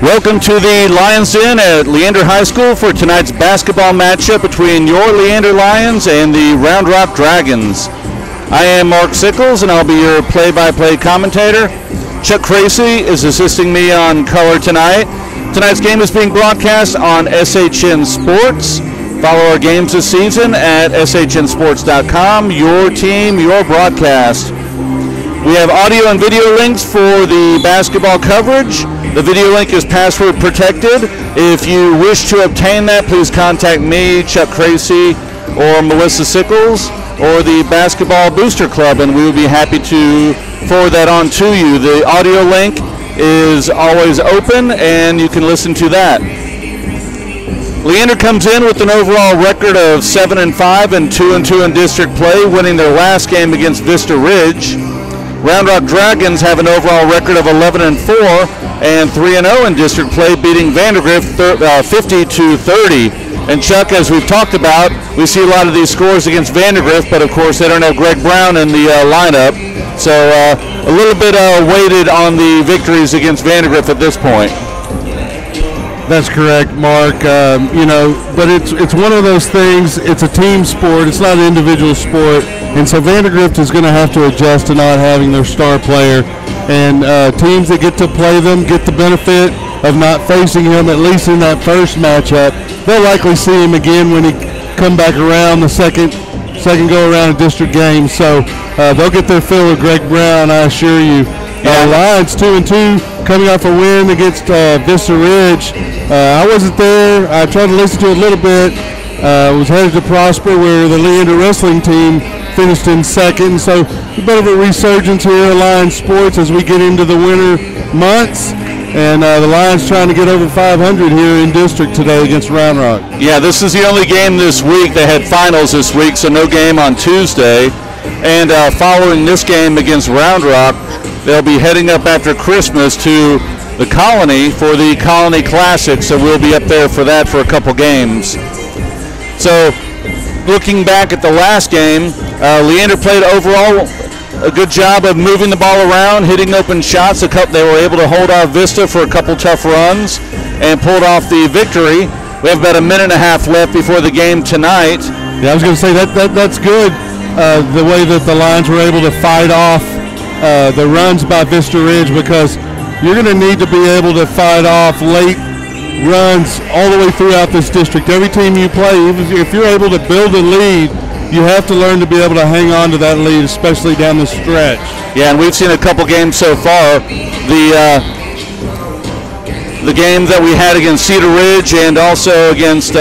Welcome to the Lions Den at Leander High School for tonight's basketball matchup between your Leander Lions and the Round Rock Dragons. I am Mark Sickles, and I'll be your play-by-play commentator. Chuck Kracy is assisting me on color tonight. Tonight's game is being broadcast on SHN Sports. Follow our games this season at shnsports.com. Your team, your broadcast. We have audio and video links for the basketball coverage. The video link is password protected. If you wish to obtain that, please contact me, Chuck Kracy, or Melissa Sickles, or the Basketball Booster Club, and we will be happy to forward that on to you. The audio link is always open, and you can listen to that. Leander comes in with an overall record of 7-5 and 2-2 in district play, winning their last game against Vista Ridge. Round Rock Dragons have an overall record of 11-4 and 3-0 in district play, beating Vandergrift 50-30. And Chuck, as we've talked about, we see a lot of these scores against Vandergrift, but of course they don't have Greg Brown in the lineup. So a little bit weighted on the victories against Vandergrift at this point. That's correct, Mark. But it's one of those things. It's a team sport. It's not an individual sport, and so Vandergrift is going to have to adjust to not having their star player. And teams that get to play them get the benefit of not facing him, at least in that first matchup. They'll likely see him again when he come back around the second go around a district game. So they'll get their fill of Greg Brown, I assure you. Lions 2-2, coming off a win against Vista Ridge. I wasn't there. I tried to listen to it a little bit. Was headed to Prosper, where the Leander wrestling team finished in second. So a bit of a resurgence here at Lions Sports as we get into the winter months. And the Lions trying to get over 500 here in district today against Round Rock. Yeah, this is the only game this week. They had finals this week, so no game on Tuesday. And following this game against Round Rock, they'll be heading up after Christmas to the Colony for the Colony Classic, so we'll be up there for that for a couple games. So looking back at the last game, Leander played overall a good job of moving the ball around, hitting open shots. They were able to hold off Vista for a couple tough runs and pulled off the victory. We have about a minute and a half left before the game tonight. Yeah, I was going to say that's good, the way that the Lions were able to fight off the runs by Vista Ridge, because you're going to need to be able to fight off late runs all the way throughout this district. Every team you play, if you're able to build a lead, you have to learn to be able to hang on to that lead, especially down the stretch. Yeah, and we've seen a couple games so far. The game that we had against Cedar Ridge and also against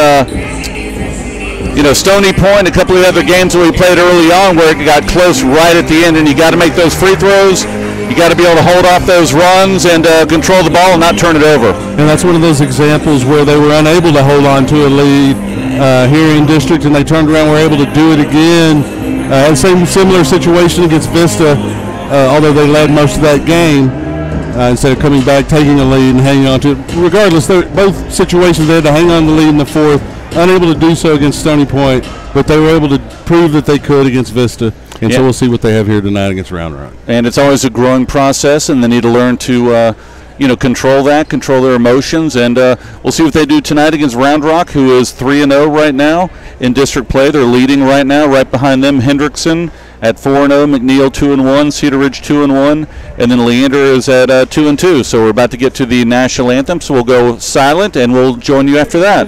Stony Point, a couple of other games that we played early on where it got close right at the end, and you got to make those free throws. You got to be able to hold off those runs and control the ball and not turn it over. And that's one of those examples where they were unable to hold on to a lead here in district, and they turned around and were able to do it again. Same similar situation against Vista, although they led most of that game. Instead of coming back, taking a lead and hanging on to it. Regardless, both situations they had to hang on to the lead in the fourth. Unable to do so against Stony Point, but they were able to prove that they could against Vista. And so we'll see what they have here tonight against Round Rock. And it's always a growing process, and they need to learn to control their emotions, and we'll see what they do tonight against Round Rock, who is 3-0 right now in district play. They're leading right now. Right behind them, Hendrickson at 4-0, McNeil 2-1, Cedar Ridge 2-1, and then Leander is at 2-2. So we're about to get to the national anthem, so we'll go silent, and we'll join you after that.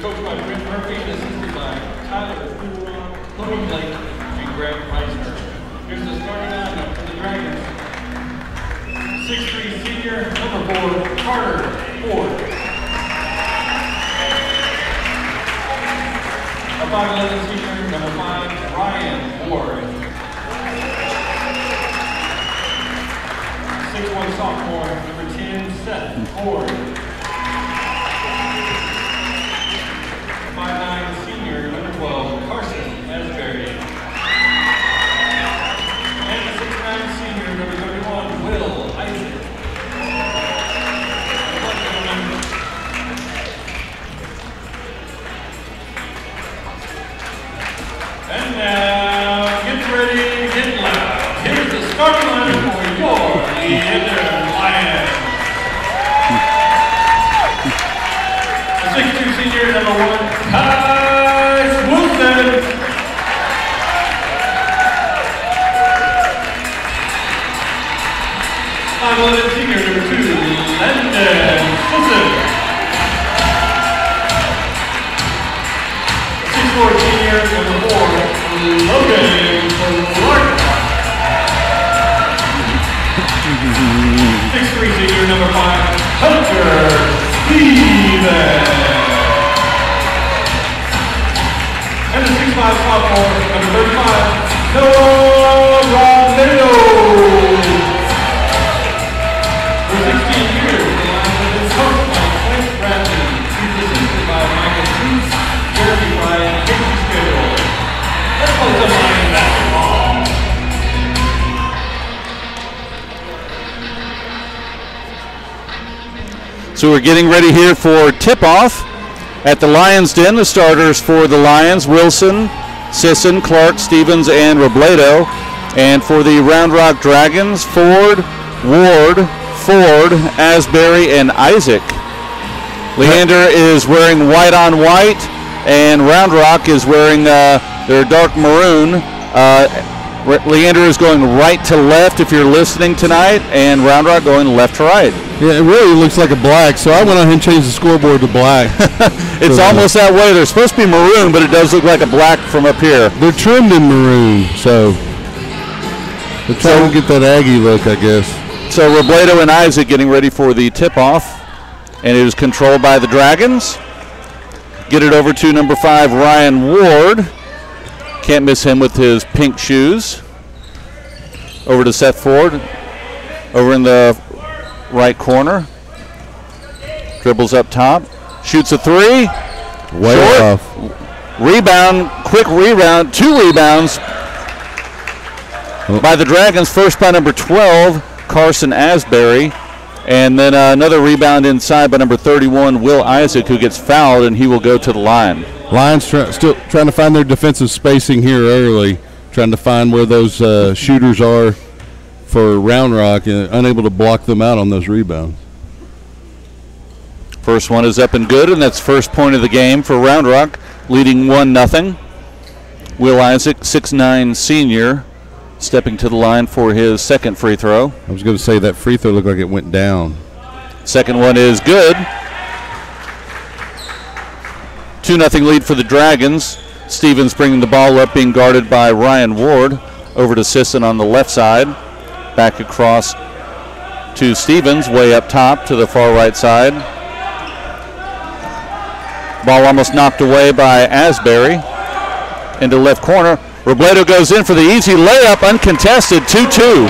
coached by Brent Murphy and assisted by Tyler Furon, Tony Blake, and Greg Reisner. Here's the starting lineup for the Dragons. 6'3" senior, number 4, Carter Ford. A 5'11" senior, number 5, Ryan Ward. 6'1" sophomore, number 10, Seth Ford. 5'9" senior, number 12, Carson Asbury. And the 6'9" senior, number 31, Will Isaac. And now, get ready, get loud. Here's the starting lineup for your Leander Lions. The 6'2" senior, number 1, Kai Wilson. 5'11" senior, number 2, Leander Wilson. 6'4" senior, number 4, Logan Clark. 6'3" senior, number 5, Hunter Stevens. And the 6'5" sophomore, number 35, Noah Romero. For 16 years, the Lions have been coached by Clint Bradley. He's assisted by Michael Cruz, Jeremy Ryan, and Casey Schedule. Let's play some Lions basketball. So we're getting ready here for tip-off at the Lions Den. The starters for the Lions, Wilson, Sisson, Clark, Stevens, and Robledo. And for the Round Rock Dragons, Ford, Ward, Ford, Asbury, and Isaac. Leander is wearing white on white, and Round Rock is wearing their dark maroon. Leander is going right to left if you're listening tonight, and Round Rock going left to right. Yeah, it really looks like a black, so I went on and changed the scoreboard to black. It's almost that way. They're supposed to be maroon, but it does look like a black from up here. They're trimmed in maroon, so they're trying to get that Aggie look, I guess. So Robledo and Isaac getting ready for the tip-off, and it is controlled by the Dragons. Get it over to number 5, Ryan Ward. Can't miss him with his pink shoes. Over to Seth Ford, over in the right corner. Dribbles up top, shoots a 3. Way short. off. Rebound, quick rebound, 2 rebounds by the Dragons. First by number 12, Carson Asbury. And then another rebound inside by number 31, Will Isaac, who gets fouled, and he will go to the line. Lions still trying to find their defensive spacing here early, trying to find where those shooters are for Round Rock, and unable to block them out on those rebounds. First one is up and good, and that's first point of the game for Round Rock, leading 1-0. Will Isaac, 6'9" senior, stepping to the line for his second free throw. I was going to say that free throw looked like it went down. Second one is good. 2-0 lead for the Dragons. Stevens bringing the ball up, being guarded by Ryan Ward. Over to Sisson on the left side. Back across to Stevens, way up top to the far right side. Ball almost knocked away by Asbury. Into left corner. Robledo goes in for the easy layup, uncontested, 2-2.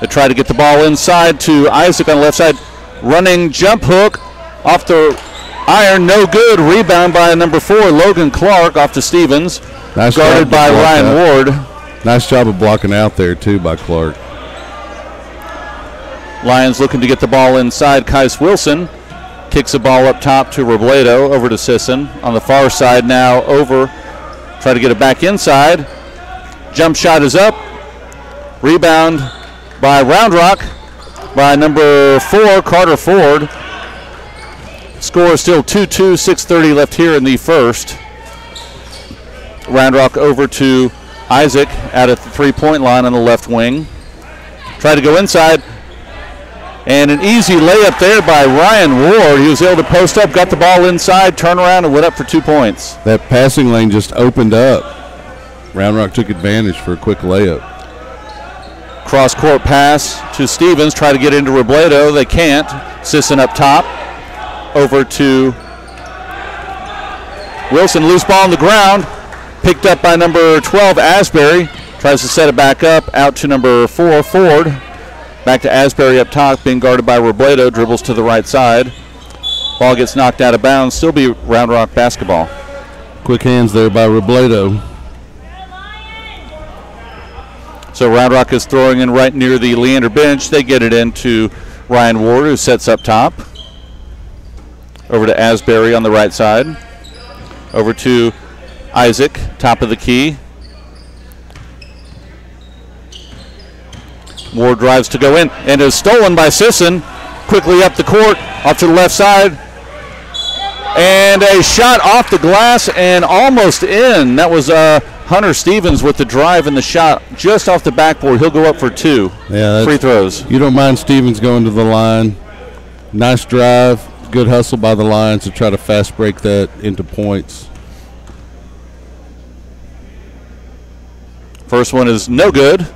They try to get the ball inside to Isaac on the left side. Running jump hook off the iron, no good. Rebound by number 4, Logan Clark, off to Stevens. Nice guarded by Ryan Ward. Nice job of blocking out there, too, by Clark. Lions looking to get the ball inside. Kais Wilson kicks the ball up top to Robledo, over to Sisson. On the far side now, over. Try to get it back inside. Jump shot is up. Rebound by Round Rock by number 4, Carter Ford. Score is still 2-2, 6:30 left here in the first. Round Rock over to Isaac at the three-point line on the left wing. Try to go inside. And an easy layup there by Ryan Ward. He was able to post up, got the ball inside, turn around, and went up for 2 points. That passing lane just opened up. Round Rock took advantage for a quick layup. Cross-court pass to Stevens. Try to get into Robledo. They can't. Sisson up top. Over to Wilson. Loose ball on the ground. Picked up by number 12, Asbury. Tries to set it back up. Out to number 4, Ford. Back to Asbury up top, being guarded by Robledo. Dribbles to the right side. Ball gets knocked out of bounds. Still be Round Rock basketball. Quick hands there by Robledo. So Round Rock is throwing in right near the Leander bench. They get it into Ryan Ward, who sets up top. Over to Asbury on the right side. Over to Isaac, top of the key. Ward drives to go in and is stolen by Sisson. Quickly up the court, off to the left side. And a shot off the glass and almost in. That was Hunter Stevens with the drive and the shot just off the backboard. He'll go up for 2 free throws. You don't mind Stevens going to the line. Nice drive, good hustle by the line to try to fast break that into points. First one is no good.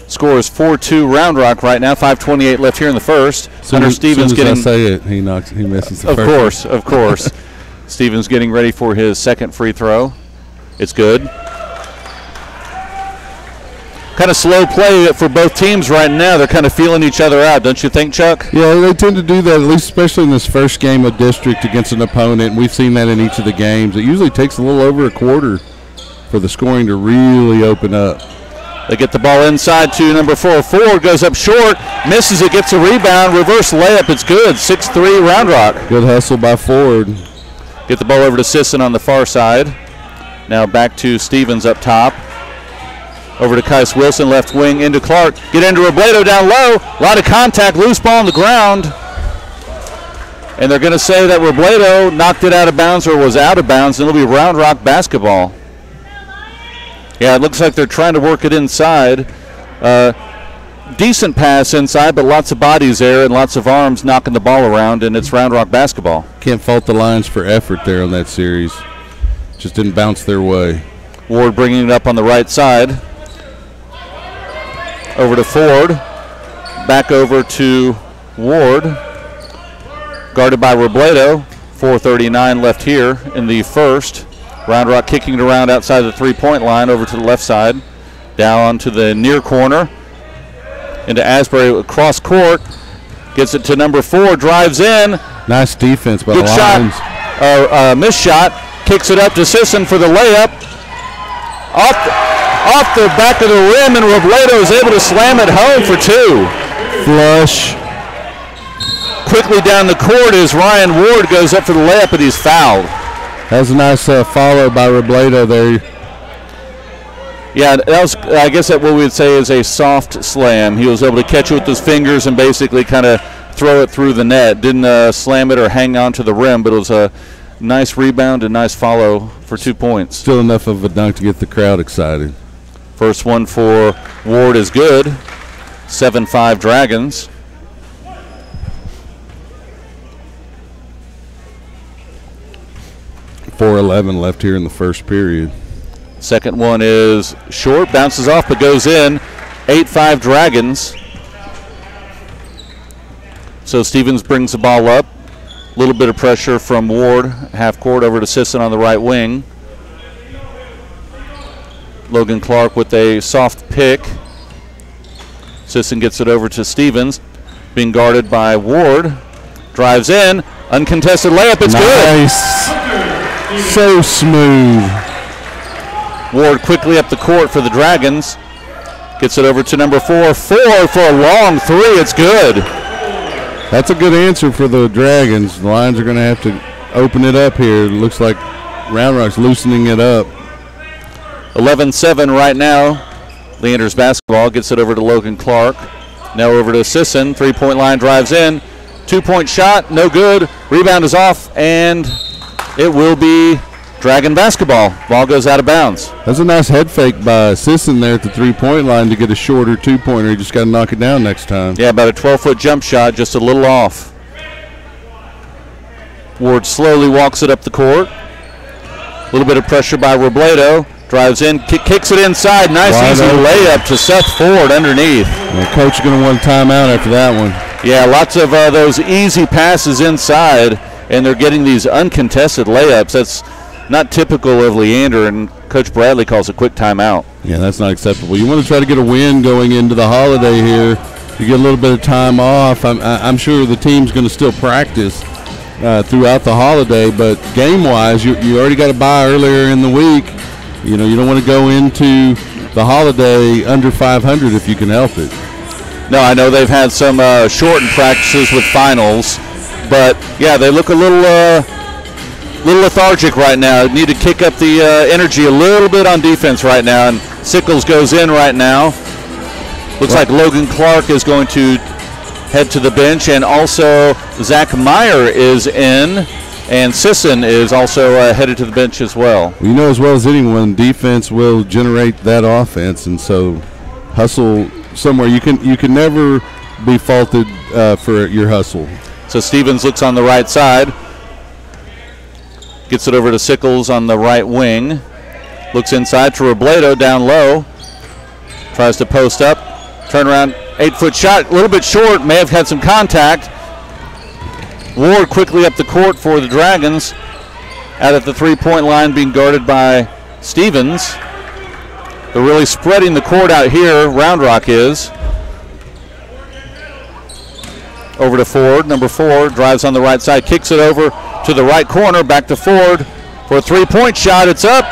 Score is 4-2 Round Rock right now. 5:28 left here in the first. Hunter Stevens getting. I say it, he misses the first. Of course. Stevens getting ready for his second free throw. It's good. Kind of slow play for both teams right now. They're kind of feeling each other out, don't you think, Chuck? Yeah, they tend to do that, at least especially in this first game of district against an opponent. We've seen that in each of the games. It usually takes a little over a quarter for the scoring to really open up. They get the ball inside to number 4. Ford goes up short, misses it, gets a rebound, reverse layup. It's good. 6-3 Round Rock. Good hustle by Ford. Get the ball over to Sisson on the far side. Now back to Stevens up top. Over to Kais Wilson, left wing, into Clark. Get into Robledo down low. A lot of contact, loose ball on the ground. And they're going to say that Robledo knocked it out of bounds or was out of bounds, and it'll be Round Rock basketball. Yeah, it looks like they're trying to work it inside. Decent pass inside, but lots of bodies there and lots of arms knocking the ball around, and it's Round Rock basketball. Can't fault the Lions for effort there on that series. Just didn't bounce their way. Ward bringing it up on the right side. Over to Ford. Back over to Ward. Guarded by Robledo. 4:39 left here in the first. Round Rock kicking it around outside the three-point line over to the left side. Down to the near corner. Into Asbury across court. Gets it to number 4. Drives in. Nice defense by the Lions. Good shot. Missed shot. Kicks it up to Sisson for the layup. Off the back of the rim, and Robledo is able to slam it home for 2. Flush. Quickly down the court as Ryan Ward goes up for the layup, and he's fouled. That was a nice follow by Robledo there. Yeah, that was, I guess that what we would say is a soft slam. He was able to catch it with his fingers and basically kind of throw it through the net. Didn't slam it or hang on to the rim, but it was a nice rebound and nice follow for 2 points. Still enough of a dunk to get the crowd excited. First one for Ward is good. 7-5 Dragons. .411 left here in the first period. Second one is short, bounces off but goes in. 8-5 Dragons. So Stevens brings the ball up. A little bit of pressure from Ward. Half court over to Sisson on the right wing. Logan Clark with a soft pick. Sisson gets it over to Stevens. Being guarded by Ward. Drives in. Uncontested layup. It's nice. Good. So smooth. Ward quickly up the court for the Dragons. Gets it over to number 4. Ford for a long 3. It's good. That's a good answer for the Dragons. The Lions are going to have to open it up here. It looks like Round Rock's loosening it up. 11-7 right now. Leander's basketball gets it over to Logan Clark. Now over to Sisson. 3-point line, drives in. 2-point shot, no good. Rebound is off, and it will be Dragon basketball. Ball goes out of bounds. That's a nice head fake by Sisson there at the three-point line to get a shorter two-pointer. He just got to knock it down next time. Yeah, about a 12-foot jump shot, just a little off. Ward slowly walks it up the court. A little bit of pressure by Robledo. Drives in, kicks it inside. Nice easy layup to Seth Ford underneath. Yeah, coach is going to want a timeout after that one. Yeah, lots of those easy passes inside, and they're getting these uncontested layups. That's not typical of Leander, and Coach Bradley calls a quick timeout. Yeah, that's not acceptable. You want to try to get a win going into the holiday here. You get a little bit of time off. I'm sure the team's going to still practice throughout the holiday, but game-wise, you already got a bye earlier in the week. You know, you don't want to go into the holiday under 500 if you can help it. No, I know they've had some shortened practices with finals, but yeah, they look a little lethargic right now. Need to kick up the energy a little bit on defense right now, and Sickles goes in right now. Looks like Logan Clark is going to head to the bench, and also Zach Meyer is in, and Sisson is also headed to the bench as well. You know as well as anyone, defense will generate that offense, and so hustle somewhere. You can never be faulted for your hustle. So Stevens looks on the right side, gets it over to Sickles on the right wing, looks inside to Robledo down low, tries to post up, turn around, 8-foot shot, a little bit short, may have had some contact. Ward quickly up the court for the Dragons, out at the three-point line being guarded by Stevens. They're really spreading the court out here, Round Rock is. Over to Ford, number 4, drives on the right side, kicks it over to the right corner, back to Ford for a three-point shot. It's up.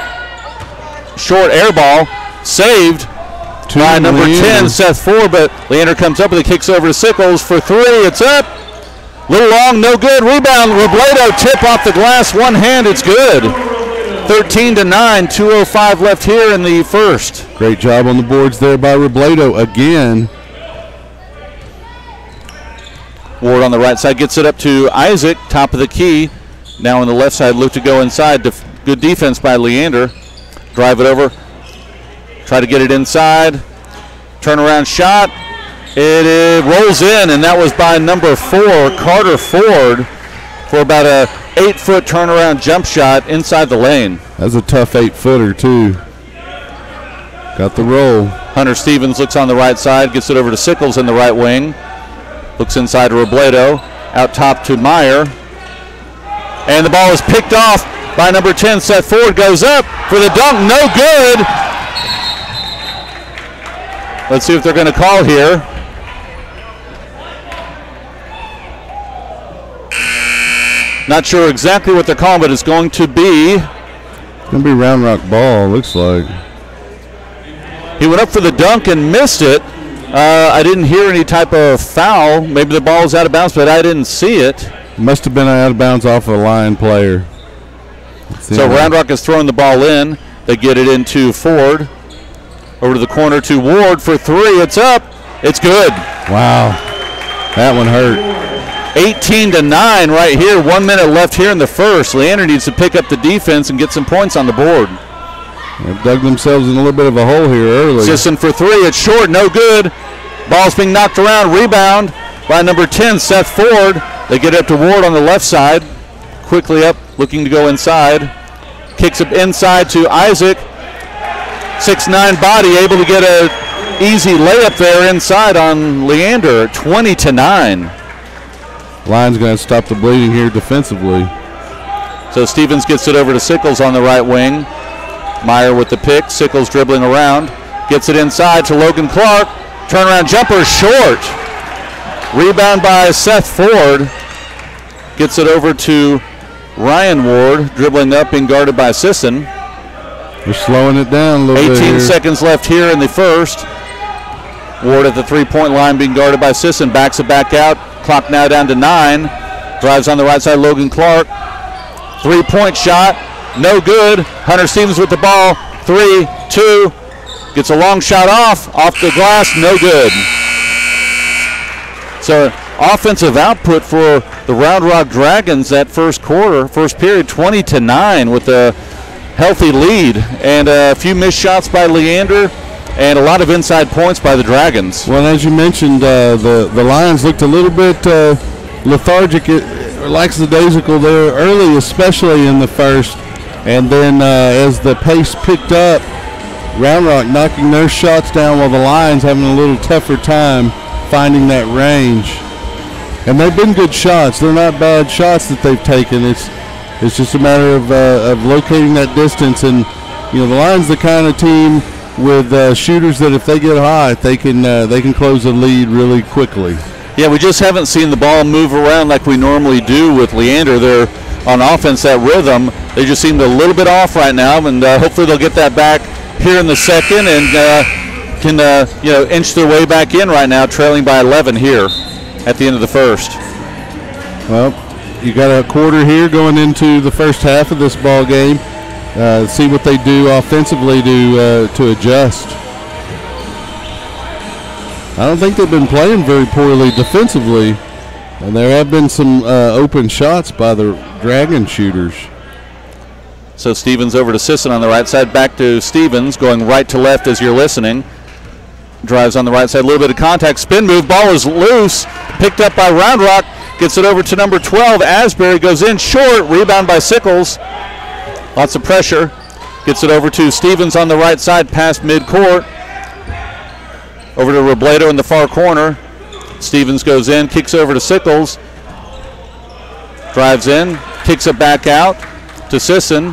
Short air ball, saved by number 10, Seth Ford, but Leander comes up and it kicks over to Sickles for 3. It's up. Little long, no good. Rebound, Robledo, tip off the glass, one hand, it's good. 13-9, 2:05 left here in the first. Great job on the boards there by Robledo again. Ward on the right side gets it up to Isaac, top of the key. Now on the left side, look to go inside. Good defense by Leander. Drive it over. Try to get it inside. Turnaround shot. It rolls in, and that was by number 4, Carter Ford, for about a 8-foot turnaround jump shot inside the lane. That's a tough 8-footer, too. Got the roll. Hunter Stevens looks on the right side, gets it over to Sickles in the right wing. Looks inside to Robledo, out top to Meyer. And the ball is picked off by number 10, Seth Ford, goes up for the dunk, no good. Let's see if they're going to call here. Not sure exactly what they're calling, but it's going to be Round Rock ball, looks like. He went up for the dunk and missed it. I didn't hear any type of foul. Maybe the ball was out of bounds, but I didn't see it. Must have been out of bounds off of a line player. So Round Rock has thrown the ball in. They get it into Ford. Over to the corner to Ward for 3. It's up. It's good. Wow. That one hurt. 18-9 right here. 1 minute left here in the first. Leander needs to pick up the defense and get some points on the board. They've dug themselves in a little bit of a hole here early. Sisson for 3. It's short. No good. Ball's being knocked around. Rebound by number 10, Seth Ford. They get it up to Ward on the left side. Quickly up, looking to go inside. Kicks it inside to Isaac. 6'9" body, able to get an easy layup there inside on Leander. 20-9. Line's going to stop the bleeding here defensively. So Stevens gets it over to Sickles on the right wing. Meyer with the pick. Sickles dribbling around. Gets it inside to Logan Clark. Turnaround jumper short. Rebound by Seth Ford. Gets it over to Ryan Ward. Dribbling up, being guarded by Sisson. They're slowing it down a little bit. 18 seconds left here in the first. Ward at the three-point line being guarded by Sisson. Backs it back out. Clock now down to 9. Drives on the right side, Logan Clark. Three-point shot. No good. Hunter Stevens with the ball. 3, 2. Gets a long shot off the glass. No good. So offensive output for the Round Rock Dragons that first quarter, first period, 20-9 with the healthy lead, and a few missed shots by Leander, and a lot of inside points by the Dragons. Well, as you mentioned, the Lions looked a little bit lethargic, lackadaisical there early, especially in the first. And then as the pace picked up, Round Rock knocking their shots down while the Lions having a little tougher time finding that range. And they've been good shots. They're not bad shots that they've taken. It's just a matter of locating that distance. And, the Lions the kind of team with shooters that if they get hot, they can close the lead really quickly. Yeah, we just haven't seen the ball move around like we normally do with Leander. They're on offense, that rhythm. They just seem a little bit off right now, and hopefully they'll get that back here in the second and can inch their way back in right now, trailing by 11 here at the end of the first. Well, you got a quarter here going into the first half of this ball game. See what they do offensively to adjust. I don't think they've been playing very poorly defensively, and there have been some open shots by the Dragon shooters. So Stevens over to Sisson on the right side, back to Stevens, going right to left as you're listening. Drives on the right side, a little bit of contact, spin move, ball is loose, picked up by Round Rock, gets it over to number 12, Asbury, goes in short, rebound by Sickles. Lots of pressure, gets it over to Stevens on the right side, past midcourt. Over to Robledo in the far corner. Stevens goes in, kicks over to Sickles. Drives in, kicks it back out to Sisson,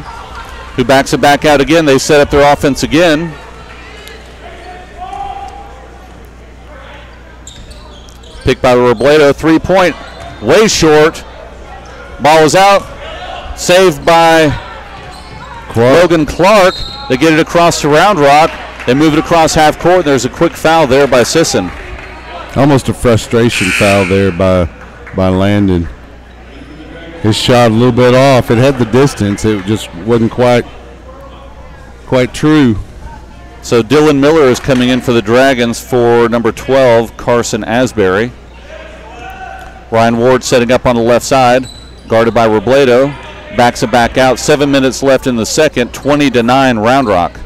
who backs it back out again. They set up their offense again. Picked by Robledo, 3-point, way short. Ball is out, saved by Logan Clark. They get it across to Round Rock. They move it across half court. There's a quick foul there by Sisson. Almost a frustration foul there by Landon. His shot a little bit off. It had the distance. It just wasn't quite true. So Dylan Miller is coming in for the Dragons for number 12, Carson Asbury. Ryan Ward setting up on the left side, guarded by Robledo. Backs it back out. 7 minutes left in the second. 20-9 Round Rock.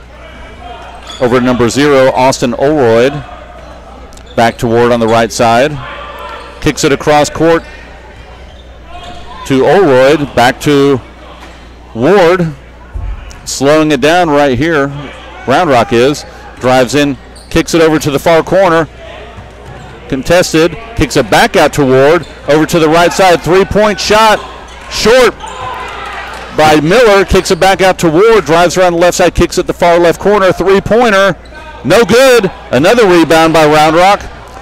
Over to number 0, Austin Olroyd. Back to Ward on the right side. Kicks it across court to Olroyd. Back to Ward. Slowing it down right here. Round Rock is. Drives in. Kicks it over to the far corner. Contested. Kicks it back out to Ward. Over to the right side. 3-point shot. Short by Miller, kicks it back out to Ward, drives around the left side, kicks it the far left corner, 3-pointer, no good. Another rebound by Round Rock,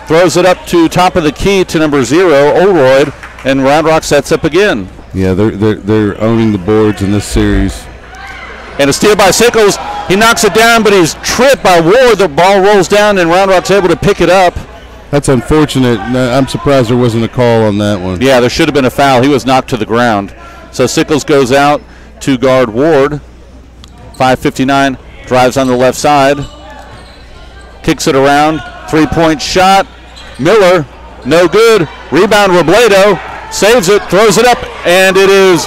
throws it up to top of the key to number 0, Olroyd, and Round Rock sets up again. Yeah, they're owning the boards in this series. And a steal by Sickles. He knocks it down, but he's tripped by Ward. The ball rolls down, and Round Rock's able to pick it up. That's unfortunate. I'm surprised there wasn't a call on that one. Yeah, there should have been a foul. He was knocked to the ground. So Sickles goes out to guard Ward. 5:59, drives on the left side. Kicks it around. 3-point shot. Miller, no good. Rebound Robledo. Saves it, throws it up, and it is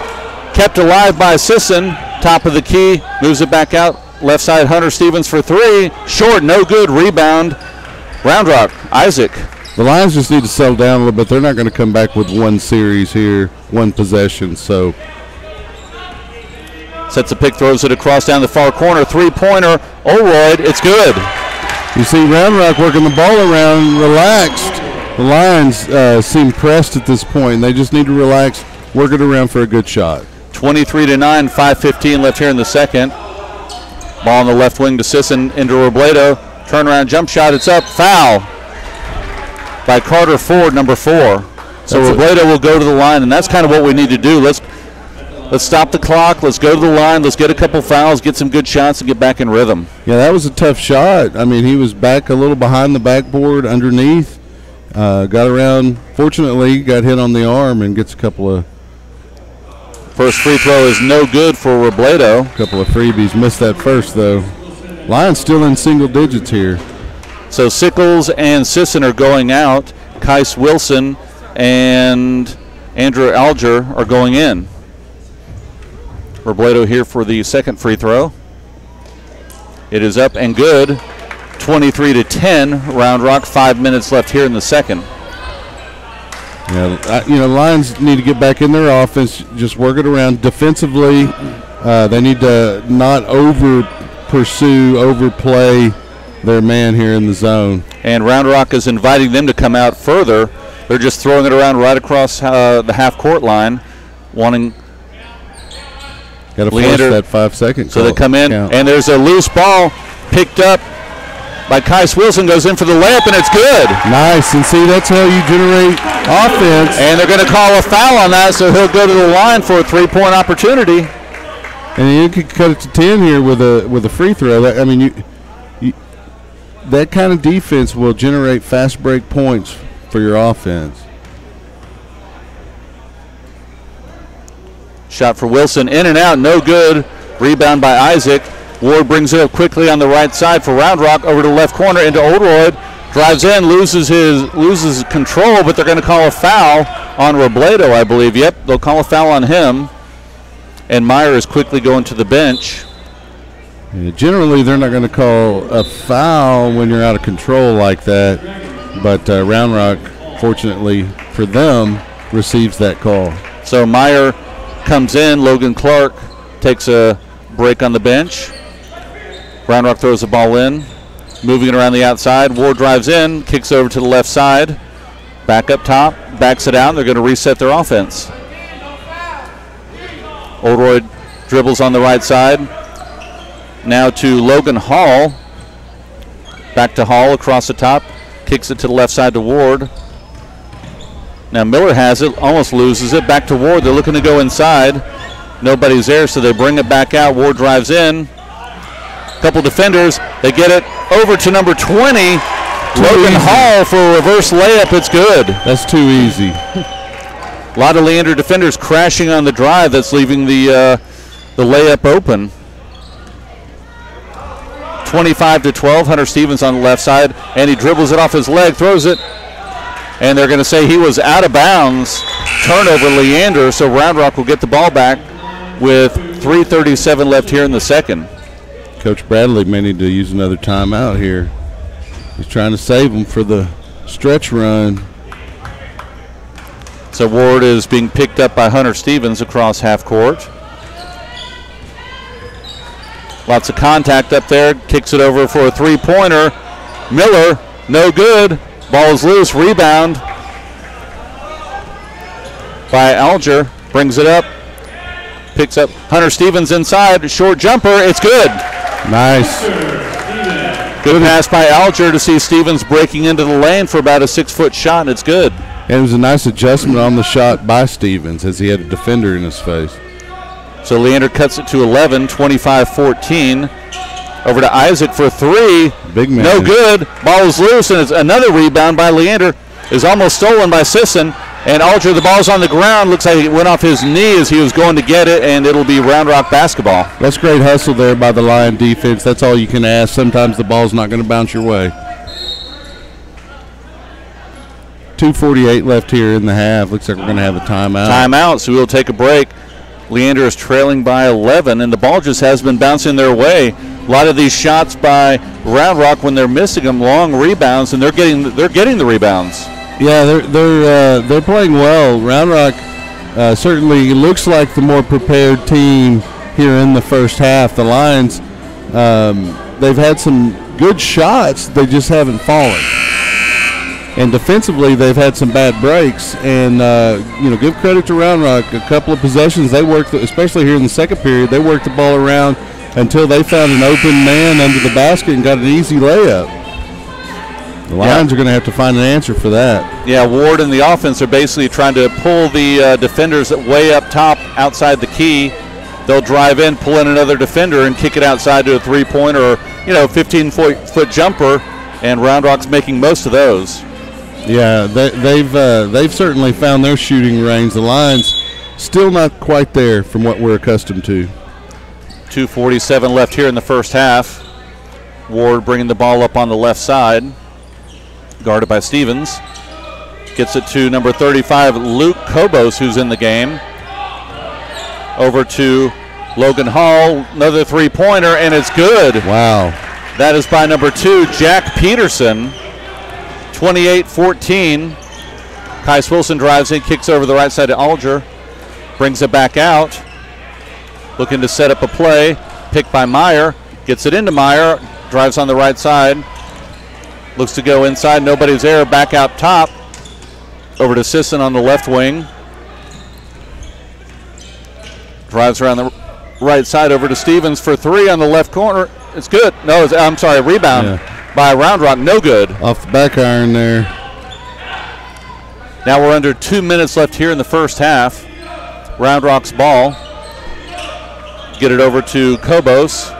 kept alive by Sisson. Top of the key, moves it back out. Left side, Hunter Stevens for 3. Short, no good. Rebound. Round Rock, Isaac. The Lions just need to settle down a little bit. They're not going to come back with one series here, one possession. So sets a pick, throws it across down the far corner. 3-pointer, Olroyd, it's good. You see Round Rock working the ball around, relaxed. The Lions seem pressed at this point. They just need to relax, work it around for a good shot. 23-9, 5:15 left here in the second. Ball on the left wing to Sisson, into Robledo. Turnaround jump shot, it's up, foul by Carter Ford, number 4. So Robledo will go to the line, and that's kind of what we need to do. Let's stop the clock. Let's go to the line. Let's get a couple fouls, get some good shots, and get back in rhythm. Yeah, that was a tough shot. I mean, he was back a little behind the backboard, underneath. Got around, fortunately, got hit on the arm and gets a couple of. First free throw is no good for Robledo. A couple of freebies. Missed that first, though. Lions still in single digits here. So Sickles and Sisson are going out. Kais Wilson and Andrew Alger are going in. Robledo here for the second free throw. It is up and good. 23-10. Round Rock, 5 minutes left here in the second. Yeah, Lions need to get back in their offense, just work it around. Defensively, they need to not overplay their man here in the zone. And Round Rock is inviting them to come out further. They're just throwing it around right across the half-court line, wanting got to force that 5 seconds. So they come in, and there's a loose ball picked up by Kais Wilson, goes in for the layup, and it's good. Nice, and see, that's how you generate offense. And they're going to call a foul on that, so he'll go to the line for a three-point opportunity. And you could cut it to 10 here with a free throw. That kind of defense will generate fast break points for your offense. Shot for Wilson, in and out, no good. Rebound by Isaac. Ward brings it up quickly on the right side for Round Rock, over to the left corner into Oldroyd. Drives in, loses control, but they're going to call a foul on Robledo, I believe. Yep, they'll call a foul on him. And Meyer is quickly going to the bench. Yeah, generally, they're not going to call a foul when you're out of control like that. But Round Rock, fortunately for them, receives that call. So Meyer comes in. Logan Clark takes a break on the bench. Round Rock throws the ball in. Moving it around the outside. Ward drives in, kicks over to the left side. Back up top, backs it out. They're going to reset their offense. Oldroyd dribbles on the right side. Now to Logan Hall. Back to Hall across the top. Kicks it to the left side to Ward. Now Miller has it, almost loses it. Back to Ward. They're looking to go inside. Nobody's there, so they bring it back out. Ward drives in. Couple defenders. They get it over to number 20. Logan Hall for a reverse layup. It's good. That's too easy. A lot of Leander defenders crashing on the drive. That's leaving the layup open. 25-12. Hunter Stevens on the left side, and he dribbles it off his leg, throws it, and they're going to say he was out of bounds. Turnover, Leander. So Round Rock will get the ball back with 3:37 left here in the second. Coach Bradley may need to use another timeout here. He's trying to save them for the stretch run. So Ward is being picked up by Hunter Stevens across half court. Lots of contact up there. Kicks it over for a three-pointer. Miller, no good. Ball is loose. Rebound by Alger. Brings it up. Picks up Hunter Stevens inside. Short jumper. It's good. Nice. Good pass by Alger to see Stevens breaking into the lane for about a 6-foot shot, and it's good. And it was a nice adjustment on the shot by Stevens as he had a defender in his face. So Leander cuts it to 11, 25-14. Over to Isaac for three. Big man. No good. Ball is loose, and it's another rebound by Leander. Is almost stolen by Sisson. And Alger, the ball's on the ground. Looks like it went off his knee as he was going to get it, and it'll be Round Rock basketball. That's great hustle there by the Lion defense. That's all you can ask. Sometimes the ball's not going to bounce your way. 2:48 left here in the half. Looks like we're going to have a timeout. Timeout, so we'll take a break. Leander is trailing by 11, and the ball just has been bouncing their way. A lot of these shots by Round Rock, when they're missing them, long rebounds, and they're getting the rebounds. Yeah, they're playing well. Round Rock certainly looks like the more prepared team here in the first half. The Lions, they've had some good shots, they just haven't fallen. And defensively, they've had some bad breaks. And give credit to Round Rock. A couple of possessions they worked, especially here in the second period, they worked the ball around until they found an open man under the basket and got an easy layup. The Lions are going to have to find an answer for that. Yeah, Ward and the offense are basically trying to pull the defenders way up top outside the key. They'll drive in, pull in another defender, and kick it outside to a three-pointer or 15-foot jumper, and Round Rock's making most of those. Yeah, they've certainly found their shooting range. The Lions still not quite there from what we're accustomed to. 2:47 left here in the first half. Ward bringing the ball up on the left side. Guarded by Stevens. Gets it to number 35, Luke Kobos, who's in the game. Over to Logan Hall, another three-pointer, and it's good. Wow. That is by number 2, Jack Peterson. 28-14. Kais Wilson drives in, kicks over the right side to Alger. Brings it back out. Looking to set up a play. Picked by Meyer. Gets it into Meyer. Drives on the right side. Looks to go inside. Nobody's there. Back out top. Over to Sisson on the left wing. Drives around the right side over to Stevens for 3 on the left corner. It's good. No, I'm sorry, rebound by Round Rock. No good. Off the back iron there. Now we're under 2 minutes left here in the first half. Round Rock's ball. Get it over to Kobos.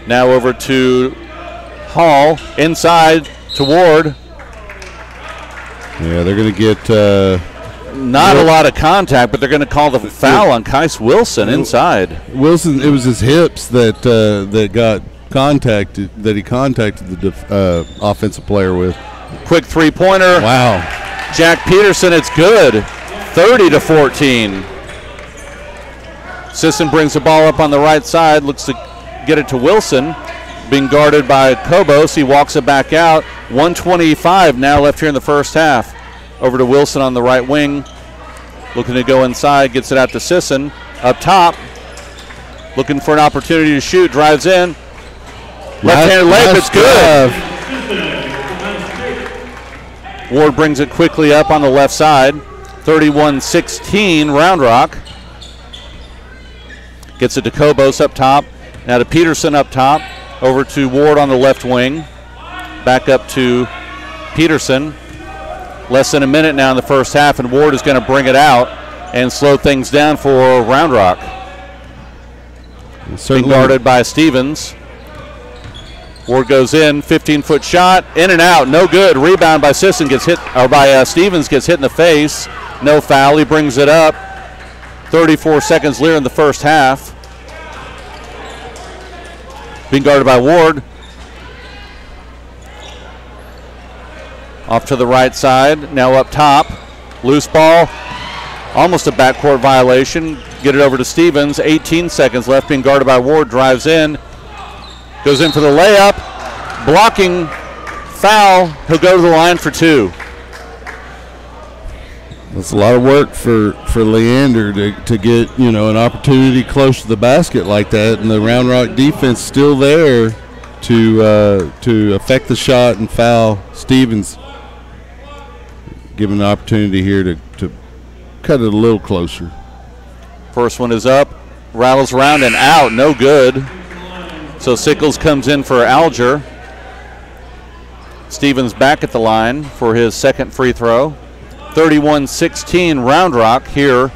Now over to Hall. Inside to Ward. Yeah, they're going to get... Not a lot of contact, but they're going to call the foul on Kais Wilson inside. Wilson, it was his hips that got contacted, that he contacted the offensive player with. Quick three-pointer. Wow. Jack Peterson, it's good. 30-14. Sisson brings the ball up on the right side, looks to get it to Wilson. Being guarded by Kobos, he walks it back out. 1:25 now left here in the first half. Over to Wilson on the right wing. Looking to go inside, gets it out to Sisson. Up top, looking for an opportunity to shoot, drives in. Left-handed layup, it's good. Ward brings it quickly up on the left side. 31-16, Round Rock. Gets it to Kobos up top. Now to Peterson up top. Over to Ward on the left wing. Back up to Peterson. Less than a minute now in the first half, and Ward is going to bring it out and slow things down for Round Rock. Being guarded by Stevens. Ward goes in, 15-foot shot, in and out, no good. Rebound by Sisson gets hit, or by Stevens gets hit in the face. No foul. He brings it up. 34 seconds later in the first half. Being guarded by Ward. Off to the right side, now up top. Loose ball, almost a backcourt violation. Get it over to Stevens, 18 seconds left, being guarded by Ward, drives in. Goes in for the layup, blocking, foul. He'll go to the line for 2. That's a lot of work for Leander to get, an opportunity close to the basket like that, and the Round Rock defense still there to affect the shot and foul Stevens. Given the opportunity here to cut it a little closer. First one is up, rattles around and out, no good. So Sickles comes in for Alger. Stevens back at the line for his second free throw. 31-16 Round Rock here.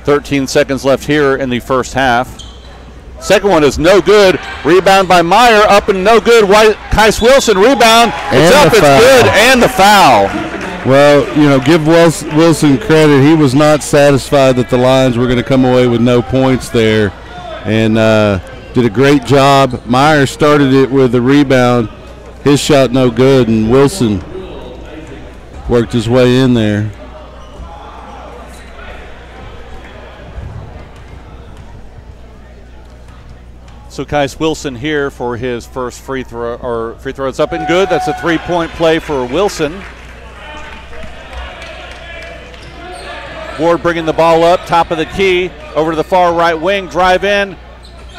13 seconds left here in the first half. Second one is no good. Rebound by Meyer, up and no good. Kais Wilson rebound. It's up, it's good, and the foul. Well, give Wilson credit. He was not satisfied that the Lions were going to come away with no points there, and did a great job. Meyer started it with a rebound. His shot no good, and Wilson worked his way in there. So Kais Wilson here for his first free throw, free throw. It's up and good. That's a 3-point play for Wilson. Ward bringing the ball up, top of the key, over to the far right wing, drive in,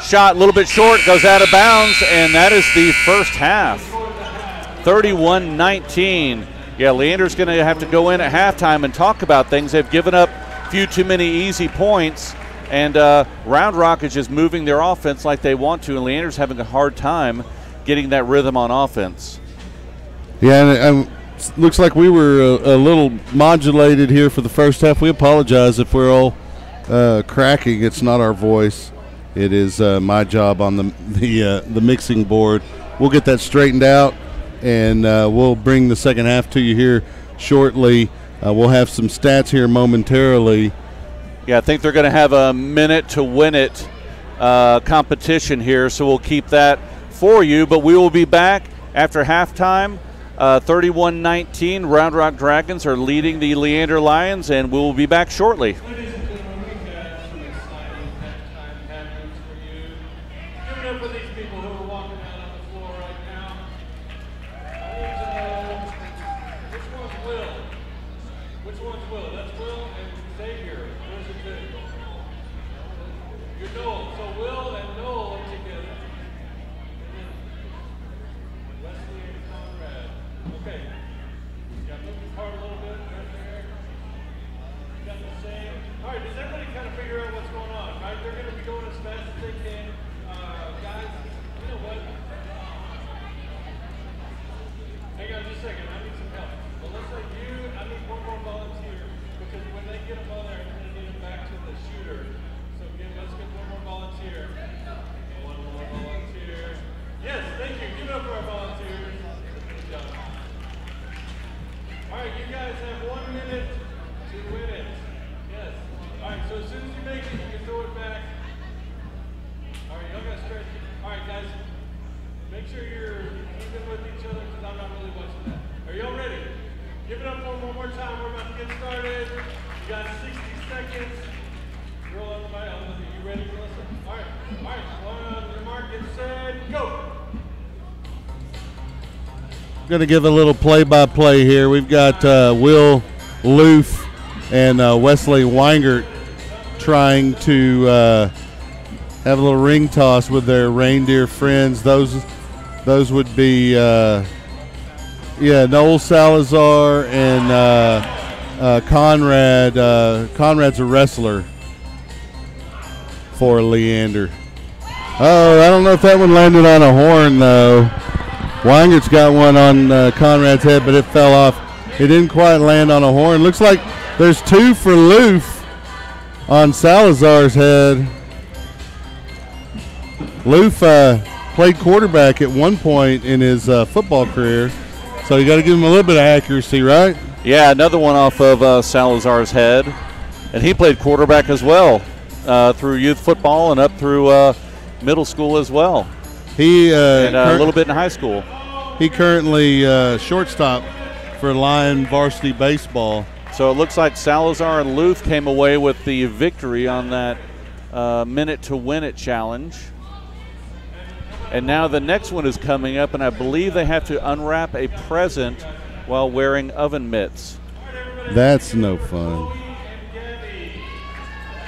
shot a little bit short, goes out of bounds, and that is the first half. 31-19. Yeah, Leander's going to have to go in at halftime and talk about things. They've given up a few too many easy points, and Round Rock is just moving their offense like they want to, and Leander's having a hard time getting that rhythm on offense. Yeah, and looks like we were a little modulated here for the first half. We apologize if we're all cracking. It's not our voice. It is my job on the mixing board. We'll get that straightened out, and we'll bring the second half to you here shortly. We'll have some stats here momentarily. Yeah, I think they're going to have a minute to win it competition here, so we'll keep that for you. But we will be back after halftime. 31-19, Round Rock Dragons are leading the Leander Lions, and we will be back shortly. Which one's Will? That's Will and Xavier. Where's the two? You're Noel. So Will and Noel are together. Wesley and Conrad. Okay. Yeah, move this part a little bit right there. You got the same. All right, does everybody kind of figure out what's going on, right? They're going to be going as fast as they can. Guys, you know what? Hang on just a second. I need some help. Well, let's say I need one more volunteer because when they get them on there, I'm going to need them back to the shooter. So again, let's get one more volunteer. One more volunteer. Yes, thank you. Give it up for our volunteers. Good job. All right, you guys have 1 minute to win it. Yes. All right, so as soon as you make it, you can throw it back. All right, y'all got to stretch. All right, guys, make sure you're even with each other because I'm not really watching that. Are y'all ready? Give it up for one more time. We're about to get started. You got 60 seconds. Girl on the mic. Are you ready, Melissa? All right. All right. On your mark, get set, go. I'm going to give a little play-by-play here. We've got Will Loof and Wesley Weingert trying to have a little ring toss with their reindeer friends. Those would be Noel Salazar and Conrad. Conrad's a wrestler for Leander. Oh, I don't know if that one landed on a horn though. Weingert's got one on Conrad's head, but it fell off. It didn't quite land on a horn. Looks like there's 2 for Loof on Salazar's head. Loof played quarterback at one point in his football career, so you got to give him a little bit of accuracy, right? Yeah, another one off of Salazar's head. And he played quarterback as well through youth football and up through middle school as well. He and a little bit in high school. He currently shortstop for Lion varsity baseball. So it looks like Salazar and Loof came away with the victory on that minute to win it challenge. And now the next one is coming up, and I believe they have to unwrap a present while wearing oven mitts. That's no fun.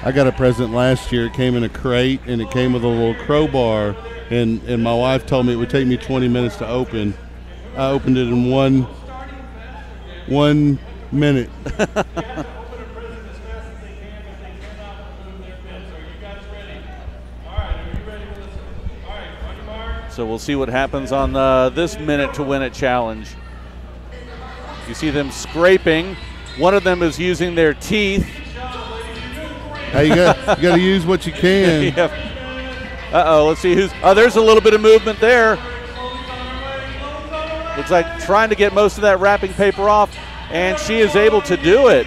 I got a present last year. It came in a crate, and it came with a little crowbar, and my wife told me it would take me 20 minutes to open. I opened it in one minute. So we'll see what happens on this minute to win it challenge. You see them scraping. One of them is using their teeth. Hey, you got to use what you can. Yep. Uh-oh, let's see who's. Oh, there's a little bit of movement there. Looks like trying to get most of that wrapping paper off, and she is able to do it.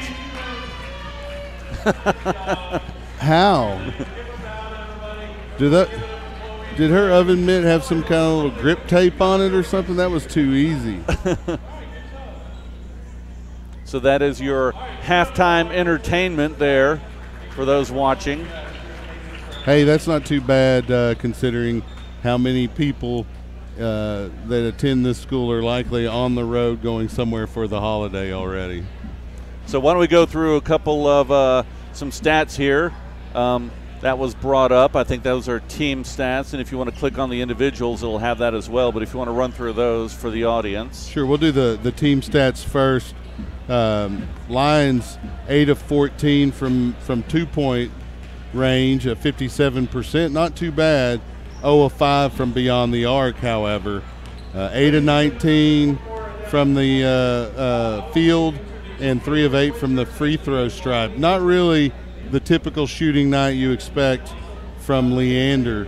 How? Did her oven mitt have some kind of little grip tape on it or something? That was too easy. So that is your halftime entertainment there for those watching. Hey, that's not too bad considering how many people that attend this school are likely on the road going somewhere for the holiday already. So why don't we go through a couple of some stats here. That was brought up. I think those are team stats, and if you want to click on the individuals, it'll have that as well. But if you want to run through those for the audience. Sure, we'll do the team stats first. Lions 8 of 14 from 2-point range, 57%, not too bad. 0 of 5 from beyond the arc, however. 8 of 19 from the field, and 3 of 8 from the free throw stripe. Not really the typical shooting night you expect from Leander.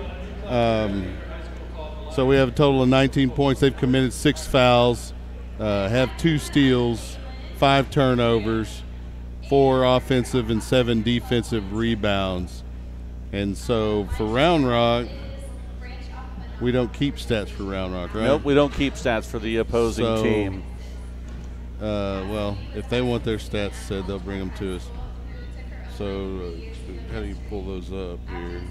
So we have a total of 19 points. They've committed 6 fouls, have 2 steals, 5 turnovers, 4 offensive and 7 defensive rebounds. And so for Round Rock, we don't keep stats for Round Rock, right? Nope, we don't keep stats for the opposing team. Well, if they want their stats said, they'll bring them to us. So how do you pull those up here?